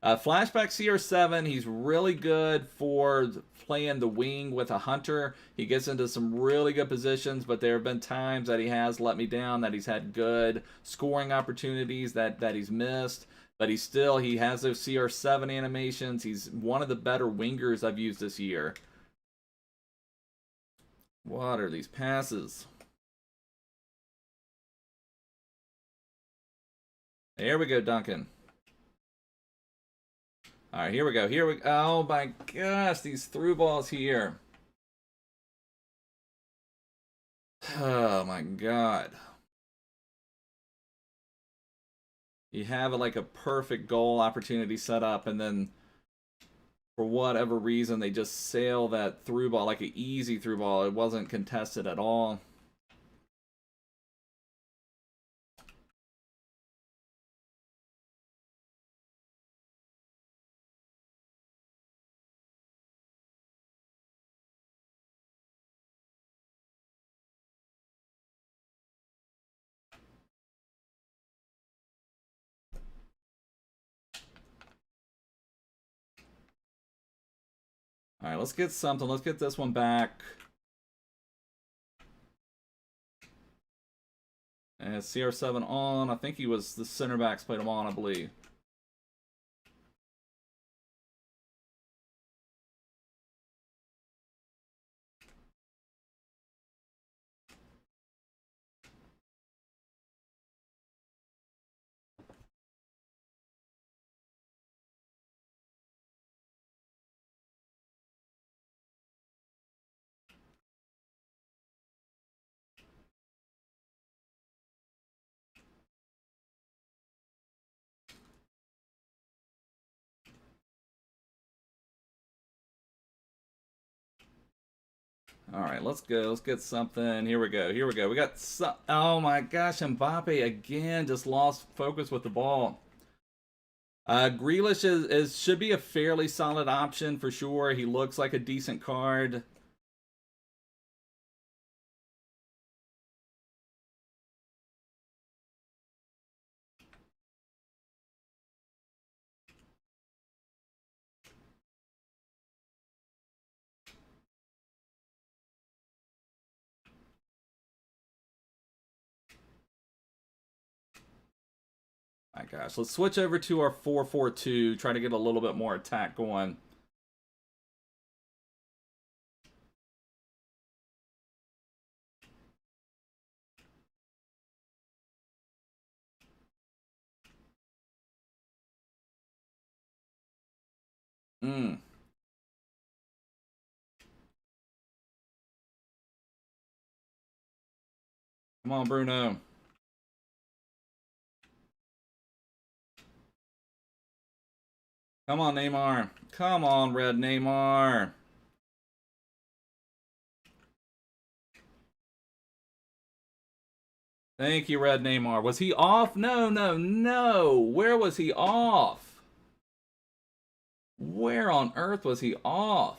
Flashback CR7, he's really good for playing the wing with a hunter. He gets into some really good positions, but there have been times that he has let me down, that he's had good scoring opportunities that he's missed. But he has those CR7 animations. He's one of the better wingers I've used this year. What are these passes? There we go, Duncan. All right, here we go. Oh my gosh, these through balls here. Oh my god. You have like a perfect goal opportunity set up, and then for whatever reason they just sail that through ball like an easy through ball. It wasn't contested at all. All right, let's get something. Let's get this one back. And CR7 on. I think he was the center backs played him on, I believe. All right, let's go. Let's get something. Here we go. Here we go. We got some. Oh my gosh, Mbappe again just lost focus with the ball. Grealish should be a fairly solid option for sure. He looks like a decent card. My gosh, let's switch over to our 4-4-2. Try to get a little bit more attack going. Come on, Bruno. Come on, Neymar. Come on, red Neymar. Thank you, red Neymar. Was he off? No, no, no. Where was he off? Where on earth was he off?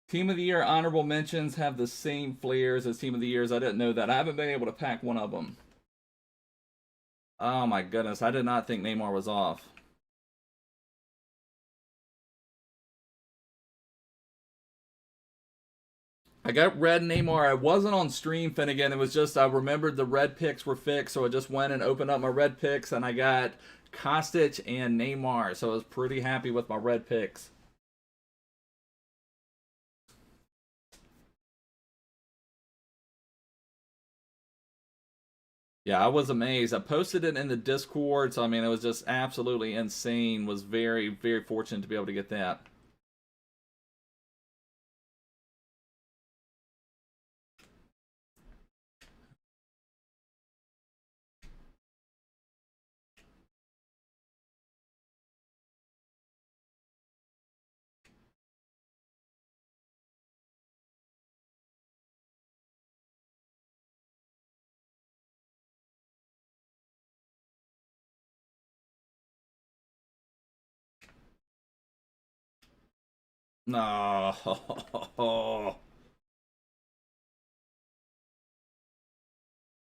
Team of the Year honorable mentions have the same flares as Team of the Years. I didn't know that. I haven't been able to pack one of them. Oh my goodness. I did not think Neymar was off. I got red Neymar. I wasn't on stream, Finnegan. It was just I remembered the red picks were fixed, so I just went and opened up my red picks, and I got Kostic and Neymar, so I was pretty happy with my red picks. Yeah, I was amazed. I posted it in the Discord, so I mean, it was just absolutely insane. Was very, very fortunate to be able to get that. No.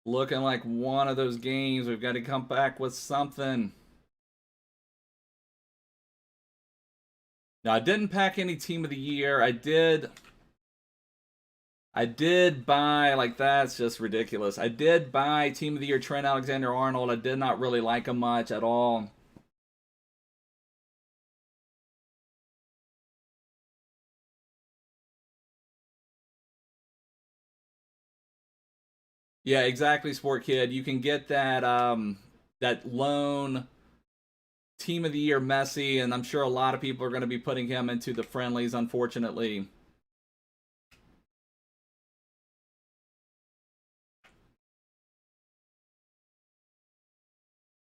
Looking like one of those games. We've got to come back with something. Now, I didn't pack any Team of the Year. I did buy, like, that's just ridiculous. I did buy Team of the Year Trent Alexander-Arnold. I did not really like him much at all. Yeah, exactly, Sport Kid. You can get that that lone Team of the Year Messi, and I'm sure a lot of people are going to be putting him into the friendlies, unfortunately.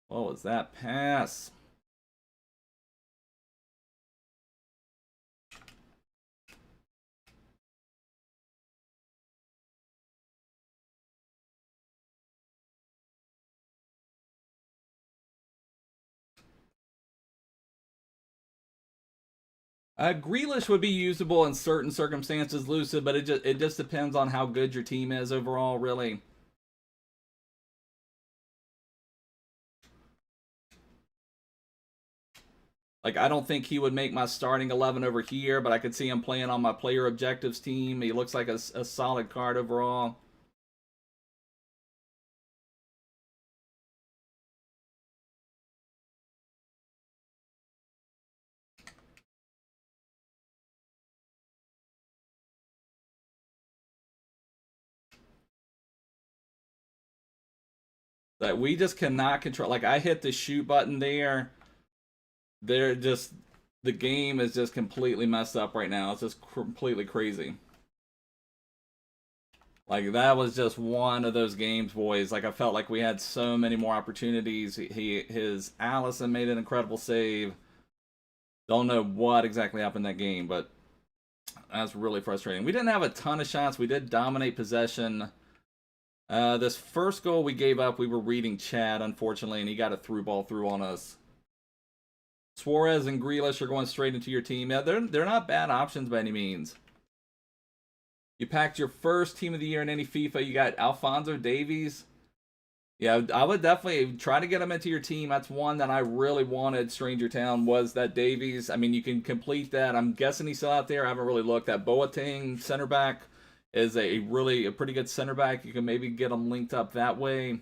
What was that pass? Grealish would be usable in certain circumstances, Lucid, but it just depends on how good your team is overall, really. Like, I don't think he would make my starting 11 over here, but I could see him playing on my player objectives team. He looks like a solid card overall. That we just cannot control. Like, I hit the shoot button there. The game is just completely messed up right now. It's just completely crazy. Like, that was just one of those games, boys. Like, I felt like we had so many more opportunities. His Allison made an incredible save. Don't know what exactly happened in that game, but That's really frustrating. We didn't have a ton of shots. We did dominate possession. This first goal we gave up, we were reading Chad, unfortunately, and he got a through ball through on us. Suarez and Grealish are going straight into your team. Yeah, they're not bad options by any means. You packed your first team of the year in any FIFA. You got Alphonso Davies. Yeah, I would definitely try to get him into your team. That's one that I really wanted, Stranger Town, was that Davies. I mean, you can complete that. I'm guessing he's still out there. I haven't really looked. That Boateng center back is a pretty good center back. You can maybe get him linked up that way.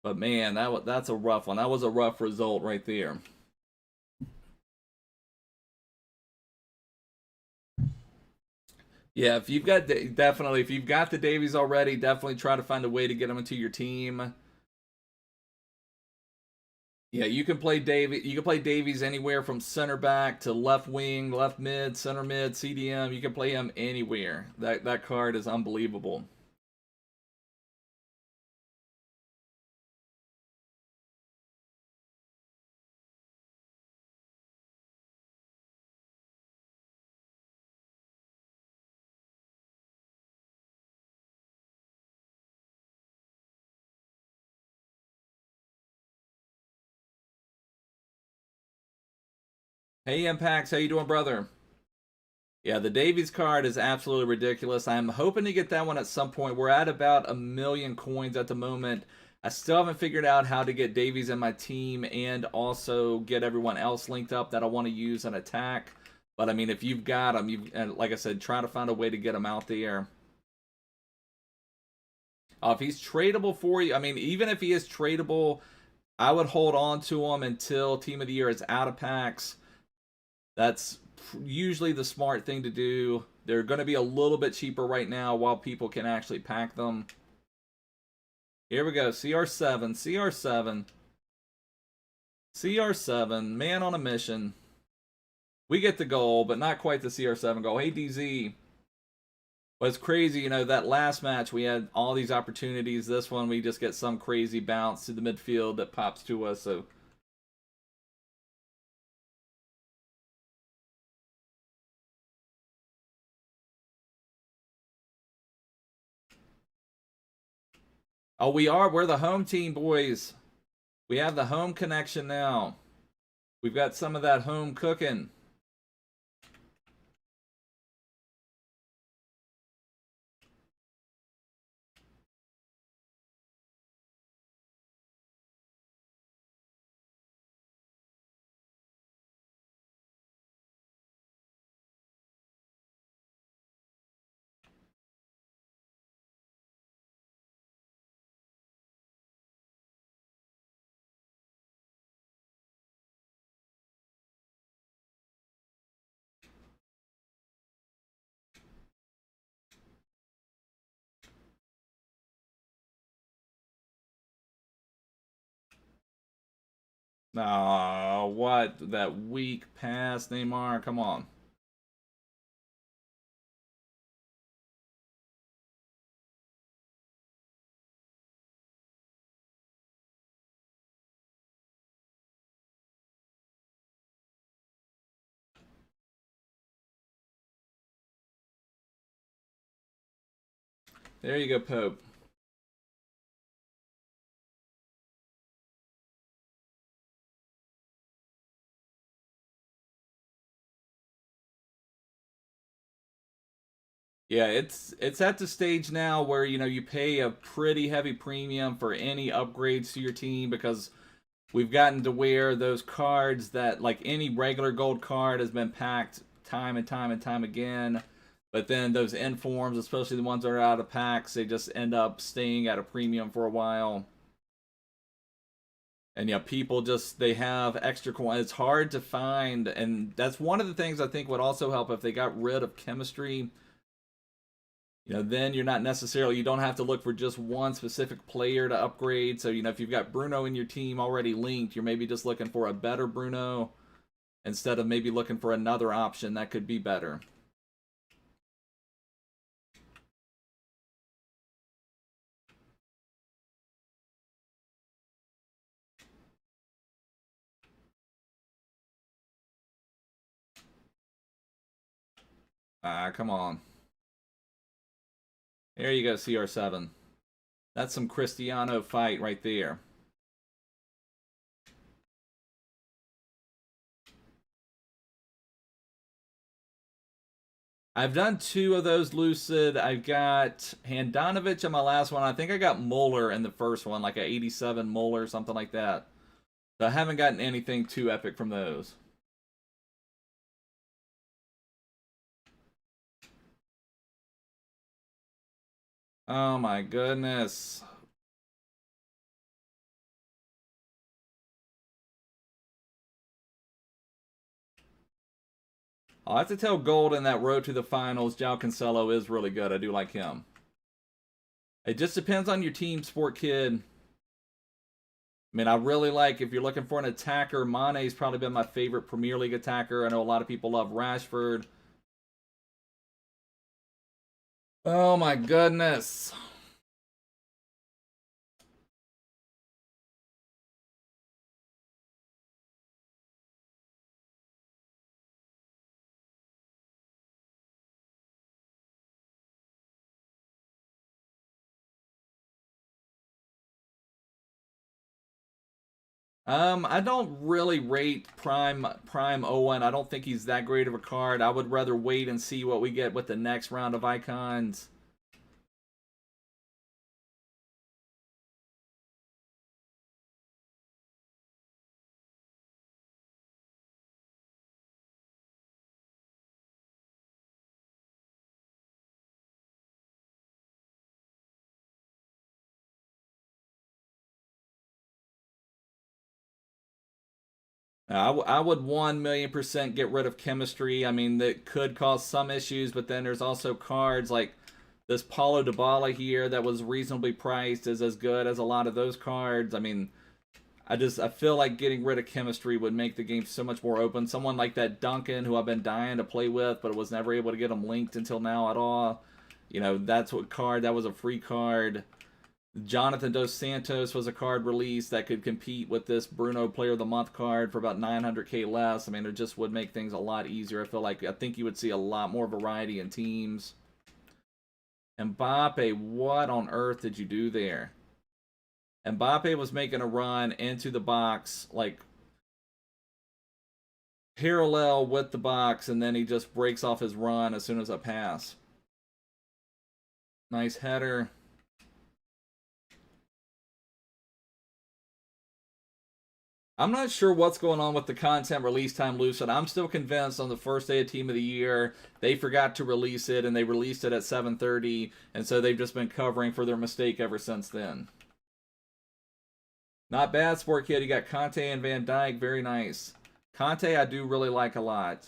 But man, that's a rough one. That was a rough result right there. Yeah, if you've got definitely, if you've got the Davies already, definitely try to find a way to get them into your team. Yeah, you can play Davies anywhere from center back to left wing, left mid, center mid, CDM. You can play him anywhere. That card is unbelievable. Hey Impacts, how you doing, brother? Yeah, the Davies card is absolutely ridiculous. I'm hoping to get that one at some point. We're at about 1,000,000 coins at the moment. I still haven't figured out how to get Davies in my team and also get everyone else linked up that I want to use an attack. But I mean, if you've got them, and like I said, try to find a way to get them out there. If he's tradable for you, I mean, even if he is tradable, I would hold on to him until Team of the Year is out of packs. That's usually the smart thing to do. They're going to be a little bit cheaper right now while people can actually pack them. Here we go. CR7. CR7. CR7. Man on a mission. We get the goal, but not quite the CR7 goal. Hey, DZ. Well, it's crazy, you know, that last match we had all these opportunities. This one we just get some crazy bounce to the midfield that pops to us, so... Oh, we're the home team, boys. We have the home connection now. We've got some of that home cooking. Oh, what? That weak pass, Neymar. Come on. There you go, Pope. Yeah, it's at the stage now where, you know, you pay a pretty heavy premium for any upgrades to your team because we've gotten to where those cards that, like any regular gold card, has been packed time and time and time again. But then those informs, especially the ones that are out of packs, they just end up staying at a premium for a while. And yeah, people just, they have extra coins. It's hard to find, and that's one of the things I think would also help if they got rid of chemistry. You know, then you're not necessarily, you don't have to look for just one specific player to upgrade. So, you know, if you've got Bruno in your team already linked, you're maybe just looking for a better Bruno instead of maybe looking for another option that could be better. Ah, come on. There you go, CR7. That's some Cristiano fight right there. I've done 2 of those Lucid. I've got Handanovic in my last one. I think I got Muller in the first one, like a 87 Muller, something like that. So I haven't gotten anything too epic from those. Oh my goodness. I'll have to tell Golden that road to the finals, João Cancelo is really good. I do like him. It just depends on your team, Sport Kid. I mean, I really like, if you're looking for an attacker, Mane's probably been my favorite Premier League attacker. I know a lot of people love Rashford. Oh my goodness. I don't really rate Prime Owen. I don't think he's that great of a card. I would rather wait and see what we get with the next round of icons. I would 1,000,000% get rid of chemistry. I mean, that could cause some issues, but then there's also cards like this Paulo Dybala here that was reasonably priced, is as good as a lot of those cards. I mean, I feel like getting rid of chemistry would make the game so much more open. Someone like that Duncan, who I've been dying to play with, but was never able to get him linked until now at all. You know, that's what card, that was a free card. Jonathan Dos Santos was a card release that could compete with this Bruno Player of the Month card for about 900k less. I mean, it just would make things a lot easier. I think you would see a lot more variety in teams. Mbappe, what on earth did you do there? Mbappe was making a run into the box, like parallel with the box, and then he just breaks off his run as soon as I pass. Nice header. I'm not sure what's going on with the content release time, Lucid. I'm still convinced on the first day of Team of the Year, they forgot to release it, and they released it at 7:30, and so they've just been covering for their mistake ever since then. Not bad, Sport Kid. You got Kante and Van Dijk. Very nice. Kante I do really like a lot.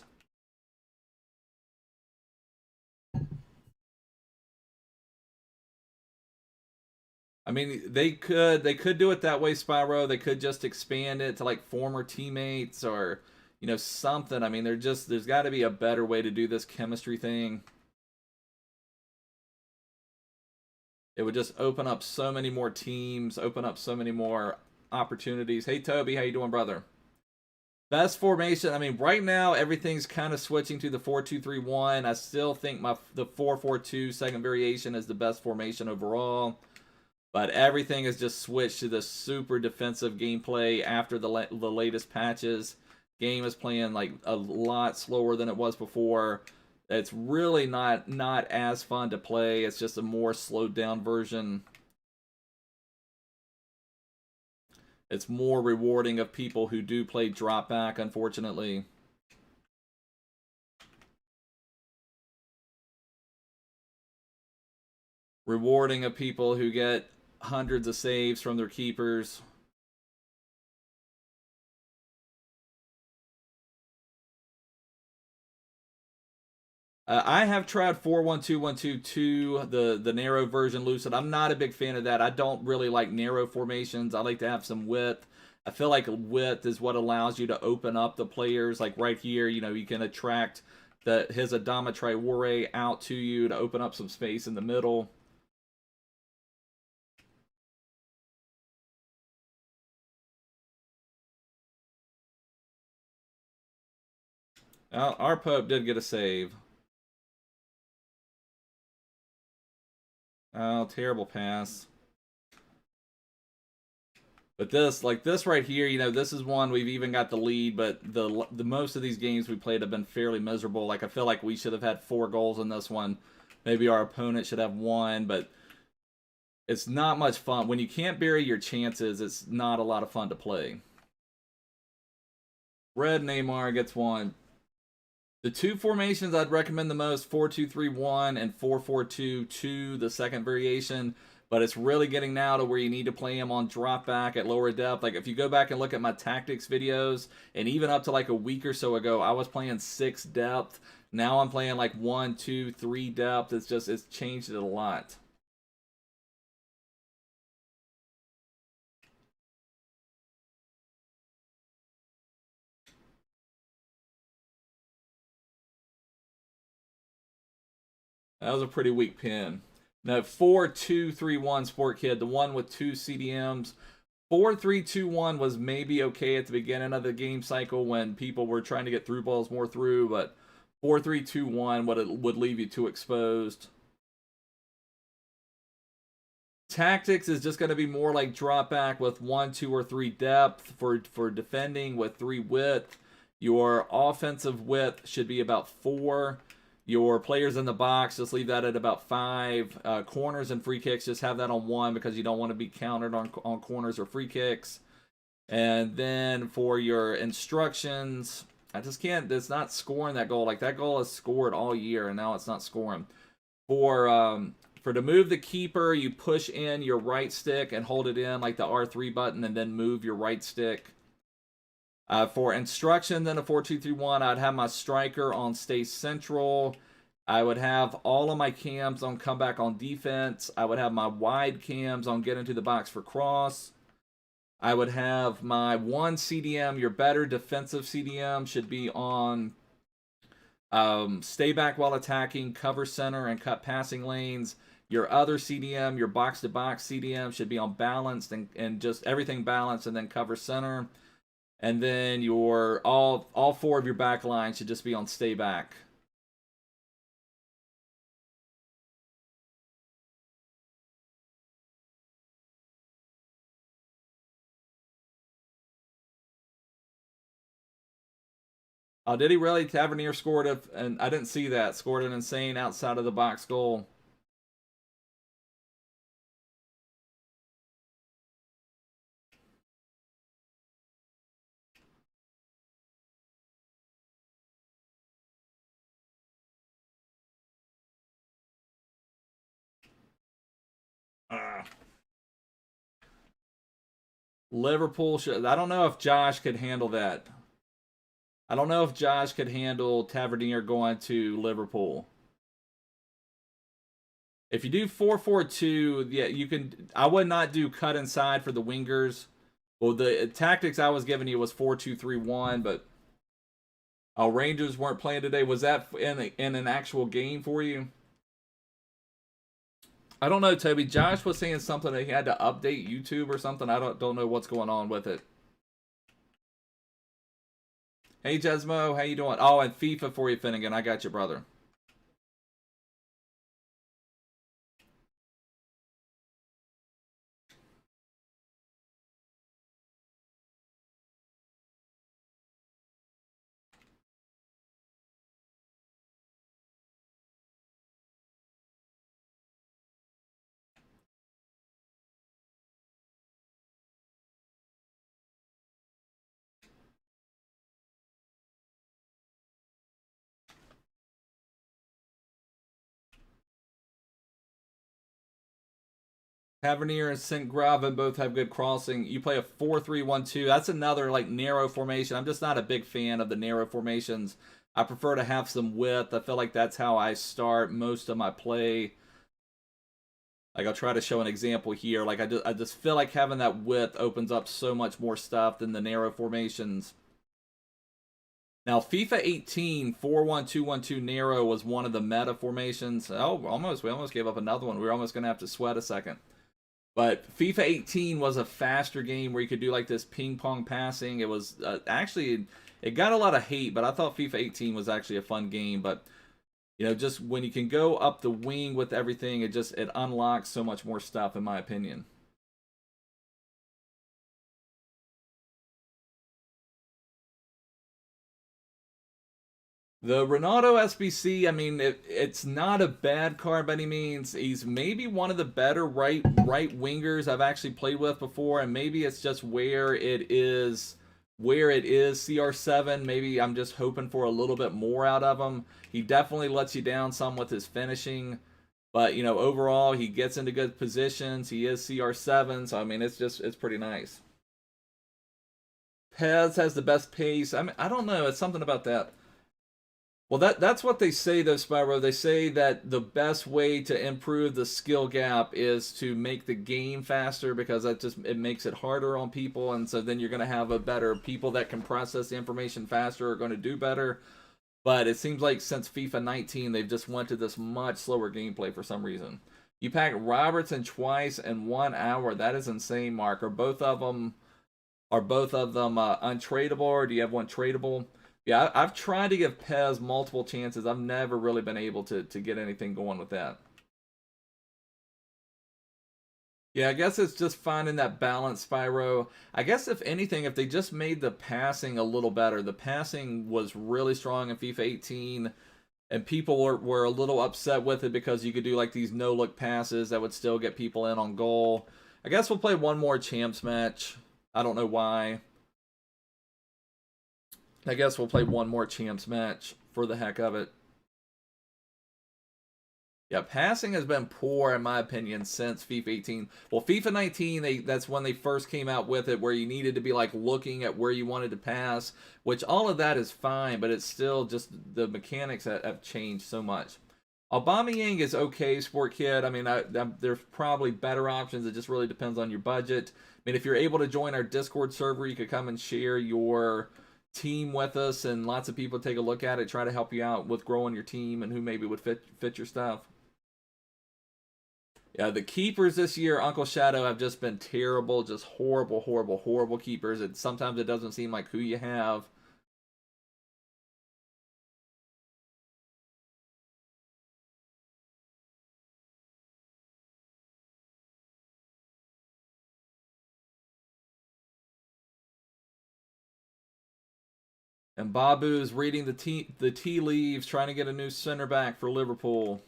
I mean, they could do it that way, Spyro. They could just expand it to like former teammates or something. I mean, there's got to be a better way to do this chemistry thing. It would just open up so many more teams, open up so many more opportunities. Hey Toby, how you doing, brother? Best formation. I mean, right now everything's kind of switching to the 4-2-3-1. I still think the 4-4-2 second variation is the best formation overall. But everything has just switched to the super defensive gameplay after the latest patches. Game is playing like a lot slower than it was before. It's really not as fun to play. It's just a more slowed down version. It's more rewarding of people who do play drop back, unfortunately. Rewarding of people who get hundreds of saves from their keepers. I have tried 4-1-2-1-2-2, the narrow version, Lucid. I'm not a big fan of that. I don't really like narrow formations. I like to have some width. I feel like width is what allows you to open up the players. Like right here, you can attract his Adama Traore out to you to open up some space in the middle. Our Pope did get a save. Oh, terrible pass. But this, like this right here, you know, this is one we've even got the lead, but the most of these games we played have been fairly miserable. Like I feel like we should have had 4 goals in this one. Maybe our opponent should have 1, but it's not much fun. When you can't bury your chances, it's not a lot of fun to play. Red Neymar gets 1. The 2 formations I'd recommend the most, 4-2-3-1 and 4-4-2-2, the second variation. But it's really getting now to where you need to play him on drop back at lower depth. Like if you go back and look at my tactics videos, and even up to like a week or so ago, I was playing 6 depth. Now I'm playing like 1, 2, 3 depth. It's changed it a lot. That was a pretty weak pin. No, 4-2-3-1 Sport Kid, the one with 2 CDMs. 4-3-2-1 was maybe okay at the beginning of the game cycle when people were trying to get through balls more through, but 4-3-2-1 would leave you too exposed. Tactics is just going to be more like drop back with 1, 2, or 3 depth for defending with 3 width. Your offensive width should be about 4. Your players in the box, just leave that at about 5. Corners and free kicks, just have that on 1 because you don't want to be countered on corners or free kicks. And then for your instructions, I just can't, it's not scoring that goal. Like that goal is scored all year and now it's not scoring. For to move the keeper, you push in your right stick and hold it in like the R3 button and then move your right stick. For instruction, then a 4-2-3-1, I'd have my striker on stay central. I would have all of my cams on comeback on defense. I would have my wide cams on get into the box for cross. I would have my 1 CDM, your better defensive CDM, should be on stay back while attacking, cover center, and cut passing lanes. Your other CDM, your box-to-box CDM, should be on balanced and just everything balanced and then cover center. And then your all 4 of your back lines should just be on stay back. Oh, did he really? Tavernier scored and I didn't see that. Scored an insane outside of the box goal. Liverpool should. I don't know if Josh could handle that. I don't know if Josh could handle Tavernier going to Liverpool. If you do 4-4-2, yeah, you can. I would not do cut inside for the wingers. Well, the tactics I was giving you was 4-2-3-1, but Rangers weren't playing today. Was that in an actual game for you? I don't know, Toby. Josh was saying something that he had to update YouTube or something. I don't know what's going on with it. Hey, Jesmo, how you doing? Oh, and FIFA for you, Finnegan. I got you, brother. Tavernier and St. Graven both have good crossing. You play a 4-3-1-2. That's another like narrow formation. I'm just not a big fan of the narrow formations. I prefer to have some width. I feel like that's how I start most of my play. Like I'll try to show an example here. Like I just feel like having that width opens up so much more stuff than the narrow formations. Now, FIFA 18, 4-1-2-1-2 narrow was one of the meta formations. Oh, we almost gave up another one. We were almost going to have to sweat a second. But FIFA 18 was a faster game where you could do like this ping pong passing. It was actually, it got a lot of hate, but I thought FIFA 18 was actually a fun game. But You know, just when you can go up the wing with everything, it unlocks so much more stuff, in my opinion. The Ronaldo SBC, I mean, it's not a bad card by any means. He's maybe one of the better right wingers I've actually played with before, and maybe it's just where it is CR7. Maybe I'm just hoping for a little bit more out of him. He definitely lets you down some with his finishing, but you know, overall he gets into good positions. He is CR7, so I mean, it's pretty nice. Pez has the best pace. I mean, I don't know. It's something about that. Well, that's what they say though, Spyro. They say that the best way to improve the skill gap is to make the game faster, because it makes it harder on people, and so then you're going to have a better people that can process the information faster are going to do better. But it seems like since FIFA 19, they've just went to this much slower gameplay for some reason. You pack Robertson twice in 1 hour. That is insane, Mark. Are both of them untradeable, or do you have one tradable? Yeah, I've tried to give Pez multiple chances. I've never really been able to get anything going with that. Yeah, I guess it's just finding that balance, Spyro. I guess if anything, if they just made the passing a little better. The passing was really strong in FIFA 18, and people were a little upset with it because you could do like these no-look passes that would still get people in on goal. I guess we'll play one more Champs match. I don't know why. I guess we'll play one more Champs match for the heck of it. Yeah, passing has been poor, in my opinion, since FIFA 18. Well, FIFA 19, that's when they first came out with it, where you needed to be like looking at where you wanted to pass, which all of that is fine, but it's still just the mechanics have changed so much. Aubameyang is okay, Sport Kid. I mean, there's probably better options. It just really depends on your budget. I mean, if you're able to join our Discord server, you could come and share your team with us, and lots of people take a look at it, try to help you out with growing your team and who maybe would fit your stuff. Yeah, the keepers this year, Uncle Shadow, have just been terrible, just horrible, horrible, horrible keepers. Sometimes it doesn't seem like who you have. And Babu's reading the tea leaves, trying to get a new center back for Liverpool.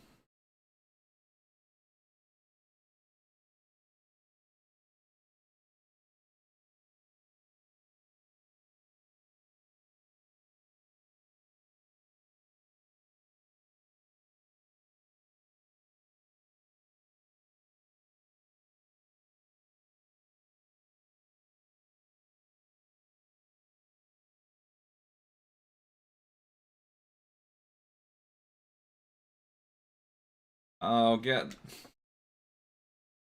Oh, get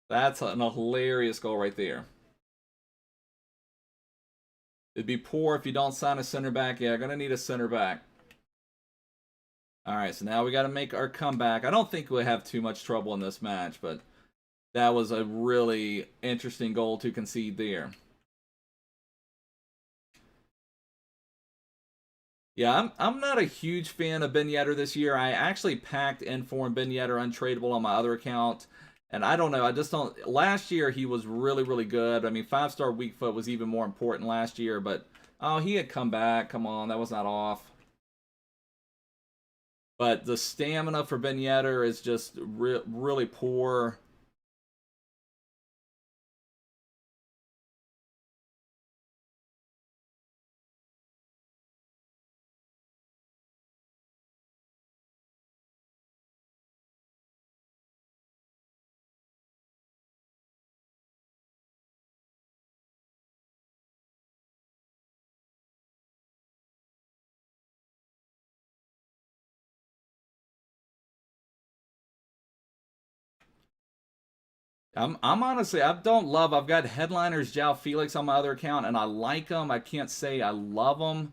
that's a hilarious goal right there. It'd be poor if you don't sign a center back. Yeah, gonna need a center back. All right, so now we got to make our comeback. I don't think we'll have too much trouble in this match, but that was a really interesting goal to concede there. Yeah, I'm not a huge fan of Ben Yedder this year. I actually packed Inform Ben Yedder untradeable on my other account. And I don't know, I just don't... Last year, he was really, really good. I mean, 5-star weak foot was even more important last year, but... Oh, he had come back. Come on, that was not off. But the stamina for Ben Yedder is just really poor. I'm honestly, I don't love... I've got Headliners Jao Felix on my other account, and I like him. I can't say I love him.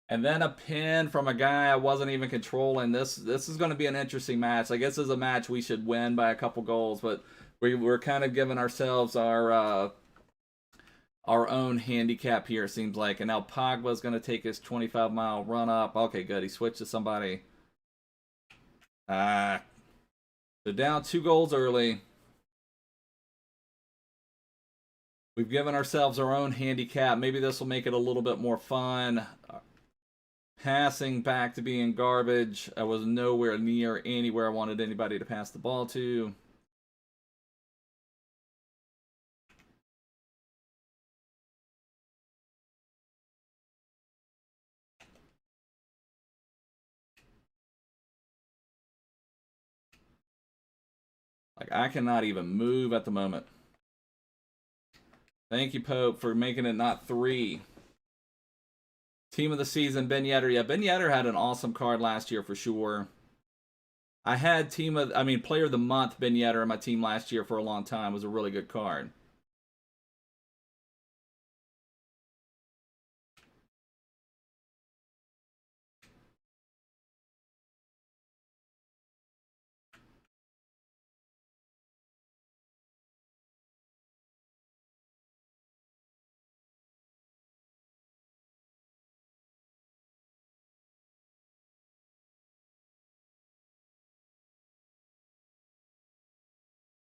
And then a pin from a guy I wasn't even controlling. This is going to be an interesting match. I guess it's a match we should win by a couple goals, but we're kind of giving ourselves our own handicap here, it seems like. And now Pogba's going to take his 25-mile run up. Okay, good. He switched to somebody. They're down 2 goals early. We've given ourselves our own handicap. Maybe this will make it a little bit more fun. Passing back to being garbage. I was nowhere near anywhere I wanted anybody to pass the ball to. Like, I cannot even move at the moment. Thank you, Pope, for making it not 3. Team of the season, Ben Yedder. Yeah, Ben Yedder had an awesome card last year for sure. I had player of the month, Ben Yedder, on my team last year for a long time. It was a really good card.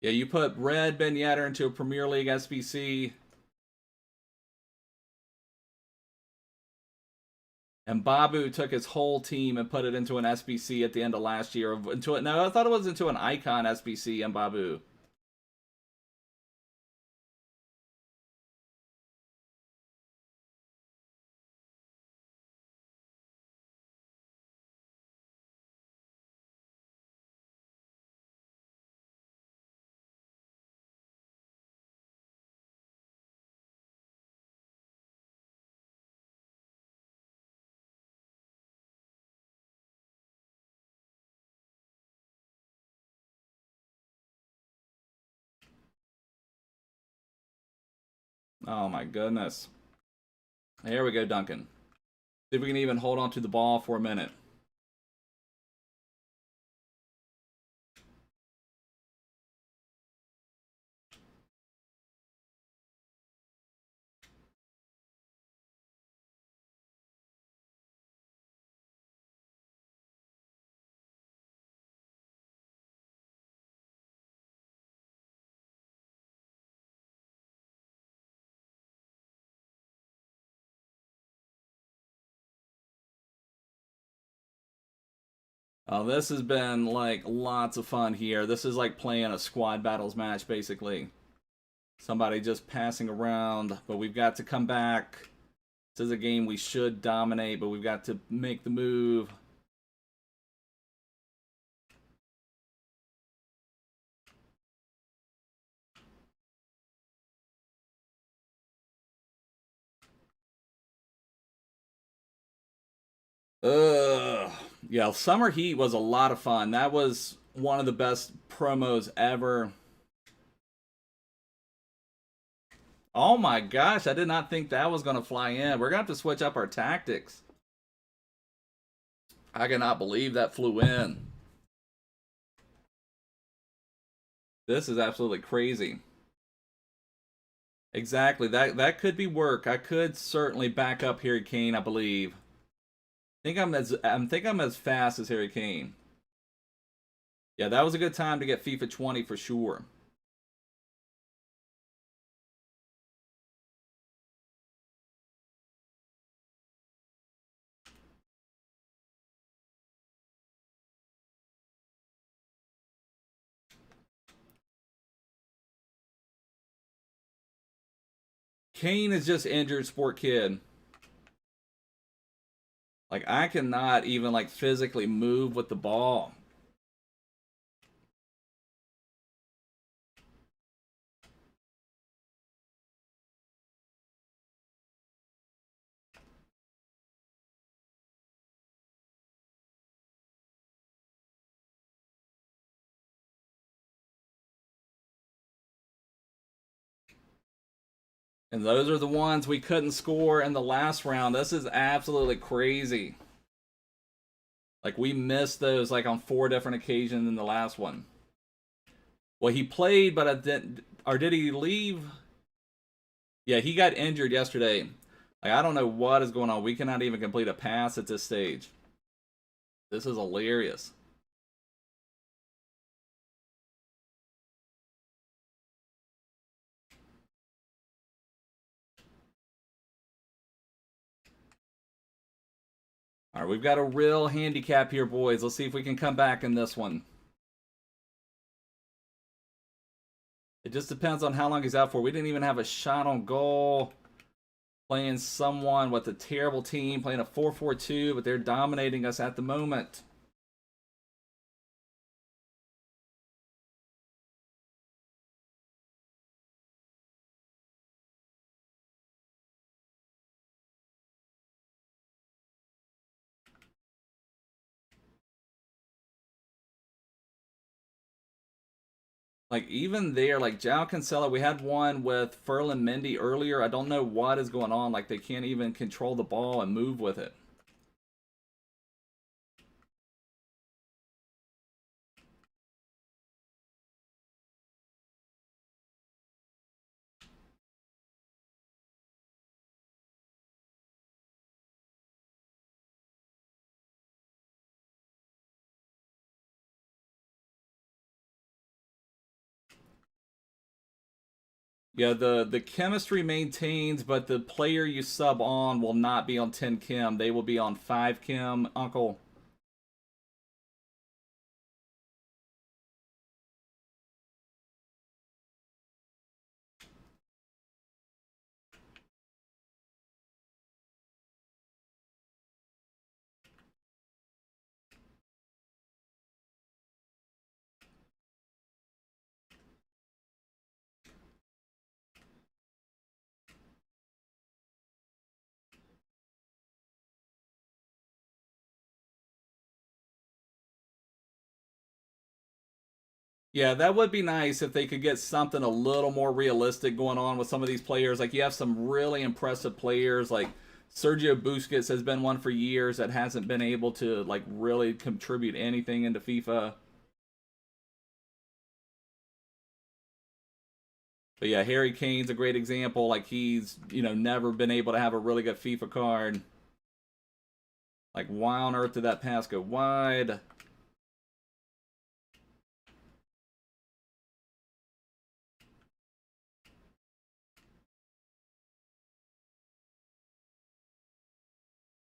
Yeah, you put red Ben Yedder into a Premier League SBC. And Babu took his whole team and put it into an SBC at the end of last year. No, I thought it was into an Icon SBC and Babu. Oh my goodness. Here we go, Duncan. See if we can even hold on to the ball for a minute. Oh, this has been like lots of fun here. This is like playing a squad battles match, basically. Somebody just passing around, but we've got to come back. This is a game we should dominate, but we've got to make the move. Yeah, Summer Heat was a lot of fun. That was one of the best promos ever. Oh my gosh, I did not think that was going to fly in. We're going to have to switch up our tactics. I cannot believe that flew in. This is absolutely crazy. Exactly. That could be work. I could certainly back up Harry Kane, I believe. I think I'm as fast as Harry Kane. Yeah, that was a good time to get FIFA 20 for sure. Kane is just injured, sport kid. Like, I cannot even, like, physically move with the ball. And those are the ones we couldn't score in the last round. This is absolutely crazy. Like, we missed those, like, on 4 different occasions in the last one. Well, he played, but I didn't... Or did he leave? Yeah, he got injured yesterday. Like, I don't know what is going on. We cannot even complete a pass at this stage. This is hilarious. All right, we've got a real handicap here, boys. Let's see if we can come back in this one. It just depends on how long he's out for. We didn't even have a shot on goal. Playing someone with a terrible team, playing a 4-4-2, but they're dominating us at the moment. Like, even there, like, João Cancelo, we had one with Ferland Mendy earlier. I don't know what is going on. Like, they can't even control the ball and move with it. Yeah, the chemistry maintains, but the player you sub on will not be on 10 chem. They will be on 5 chem, Uncle. Yeah, that would be nice if they could get something a little more realistic going on with some of these players. Like, you have some really impressive players, like Sergio Busquets has been one for years that hasn't been able to, like, really contribute anything into FIFA. But yeah, Harry Kane's a great example. Like, he's, never been able to have a really good FIFA card. Like, why on earth did that pass go wide?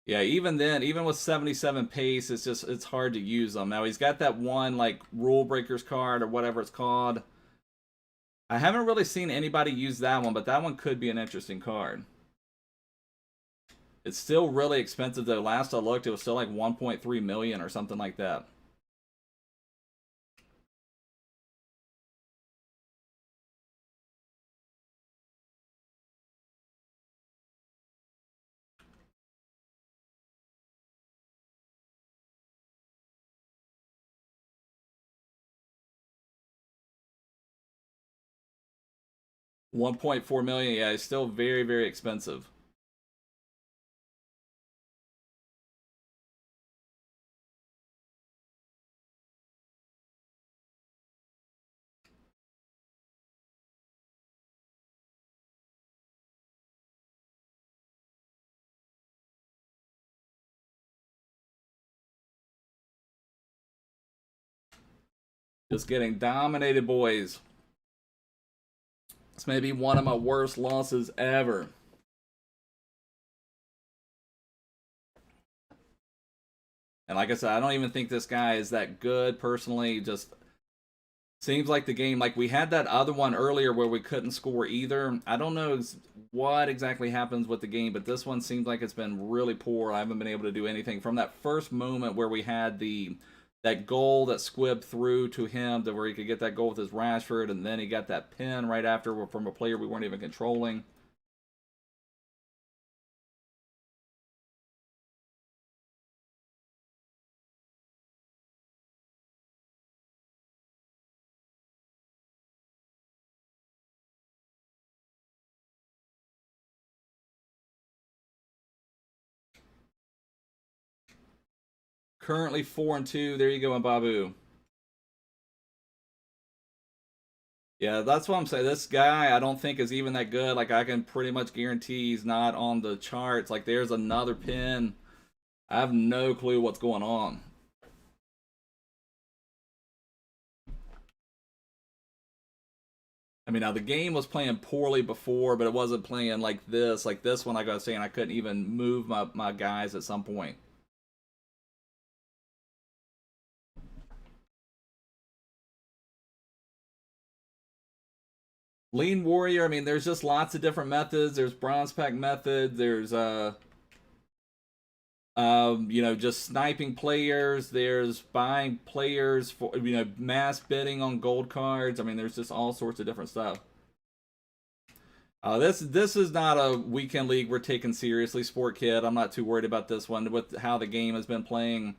Yeah, even then, even with 77 pace, it's hard to use them. Now, he's got that one, like, Rule Breakers card or whatever it's called. I haven't really seen anybody use that one, but that one could be an interesting card. It's still really expensive, though. Last I looked, it was still like 1.3 million or something like that. $1.4 million, yeah, it's still very, very expensive. Just getting dominated, boys. This may be one of my worst losses ever. And like I said, I don't even think this guy is that good personally. Just seems like the game, like we had that other one earlier where we couldn't score either. I don't know what exactly happens with the game, but this one seems like it's been really poor. I haven't been able to do anything from that first moment where we had that goal that squibbed through to him to where he could get that goal with his Rashford, and then he got that pin right after from a player we weren't even controlling. Currently 4-2. There you go, Mbabu. Yeah, that's what I'm saying. This guy, I don't think is even that good. Like, I can pretty much guarantee he's not on the charts. Like, there's another pin. I have no clue what's going on. I mean, now the game was playing poorly before, but it wasn't playing like this. Like this one, like I was saying, I couldn't even move my guys at some point. Lean Warrior, I mean, there's just lots of different methods. There's bronze pack method. There's you know, just sniping players. There's buying players for, you know, mass bidding on gold cards. I mean, there's just all sorts of different stuff. This is not a weekend league we're taking seriously, Sport Kid. I'm not too worried about this one with how the game has been playing,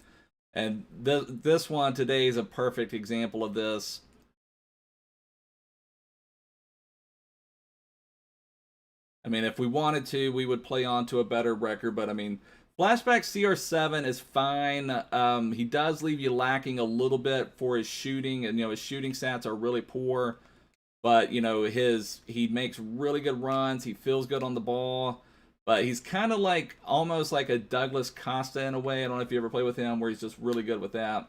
and this one today is a perfect example of this. I mean, if we wanted to, we would play on to a better record, but I mean, Flashback CR7 is fine. He does leave you lacking a little bit for his shooting, and you know, his shooting stats are really poor. But, you know, he makes really good runs. He feels good on the ball. But he's kind of like, almost like a Douglas Costa in a way. I don't know if you ever play with him, where he's just really good with that.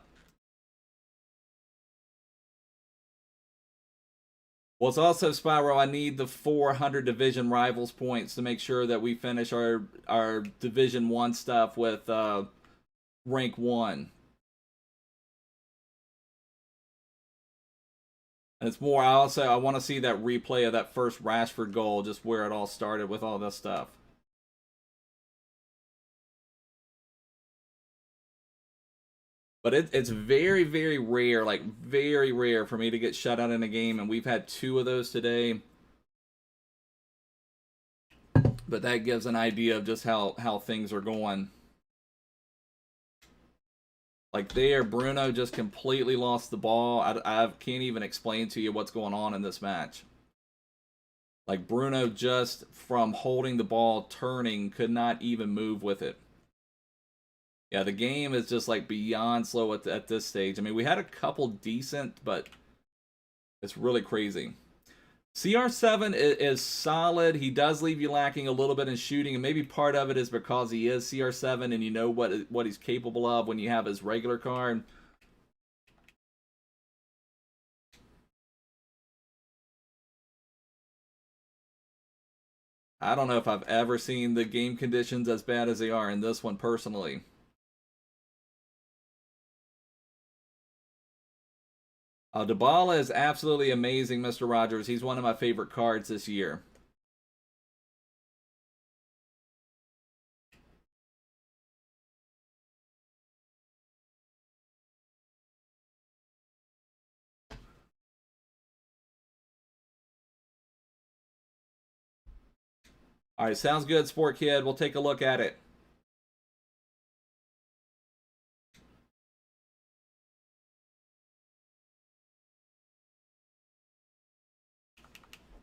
Well, it's also, Spyro, I need the 400 Division Rivals points to make sure that we finish our Division 1 stuff with rank 1. And it's more, I want to see that replay of that first Rashford goal, just where it all started with all this stuff. But it's very, very rare, like very rare for me to get shut out in a game, and we've had 2 of those today. But that gives an idea of just how things are going. Like there, Bruno just completely lost the ball. I can't even explain to you what's going on in this match. Like Bruno just from holding the ball, turning, could not even move with it. Yeah, the game is just like beyond slow at this stage. I mean, we had a couple decent, but it's really crazy. CR7 is solid. He does leave you lacking a little bit in shooting, and maybe part of it is because he is CR7 and you know what he's capable of when you have his regular card. I don't know if I've ever seen the game conditions as bad as they are in this one personally. Dybala is absolutely amazing, Mr. Rogers. He's one of my favorite cards this year. All right, sounds good, Sport Kid. We'll take a look at it.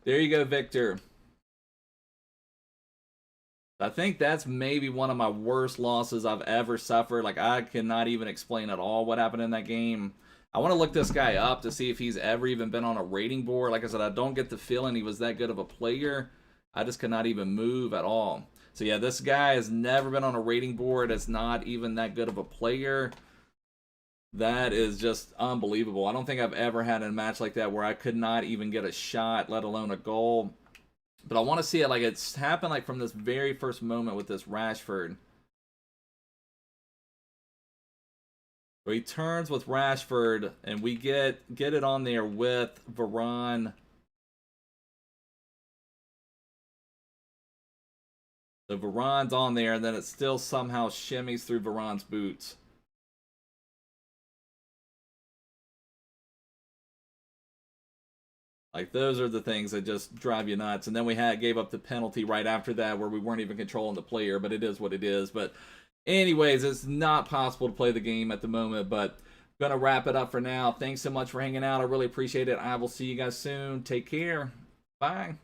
There you go, Victor. I think that's maybe one of my worst losses I've ever suffered. Like, I cannot even explain at all what happened in that game. I want to look this guy up to see if he's ever even been on a rating board. Like I said, I don't get the feeling he was that good of a player. I just could not even move at all. So yeah, this guy has never been on a rating board. It's not even that good of a player. That is just unbelievable. I don't think I've ever had a match like that where I could not even get a shot, let alone a goal. But I want to see it like it's happened like from this very first moment with this Rashford. So he turns with Rashford, and we get it on there with Varane. So Varane's on there, and then it still somehow shimmies through Varane's boots. Like, those are the things that just drive you nuts. And then we gave up the penalty right after that where we weren't even controlling the player, but it is what it is. But anyways, it's not possible to play the game at the moment, but I'm going to wrap it up for now. Thanks so much for hanging out. I really appreciate it. I will see you guys soon. Take care. Bye.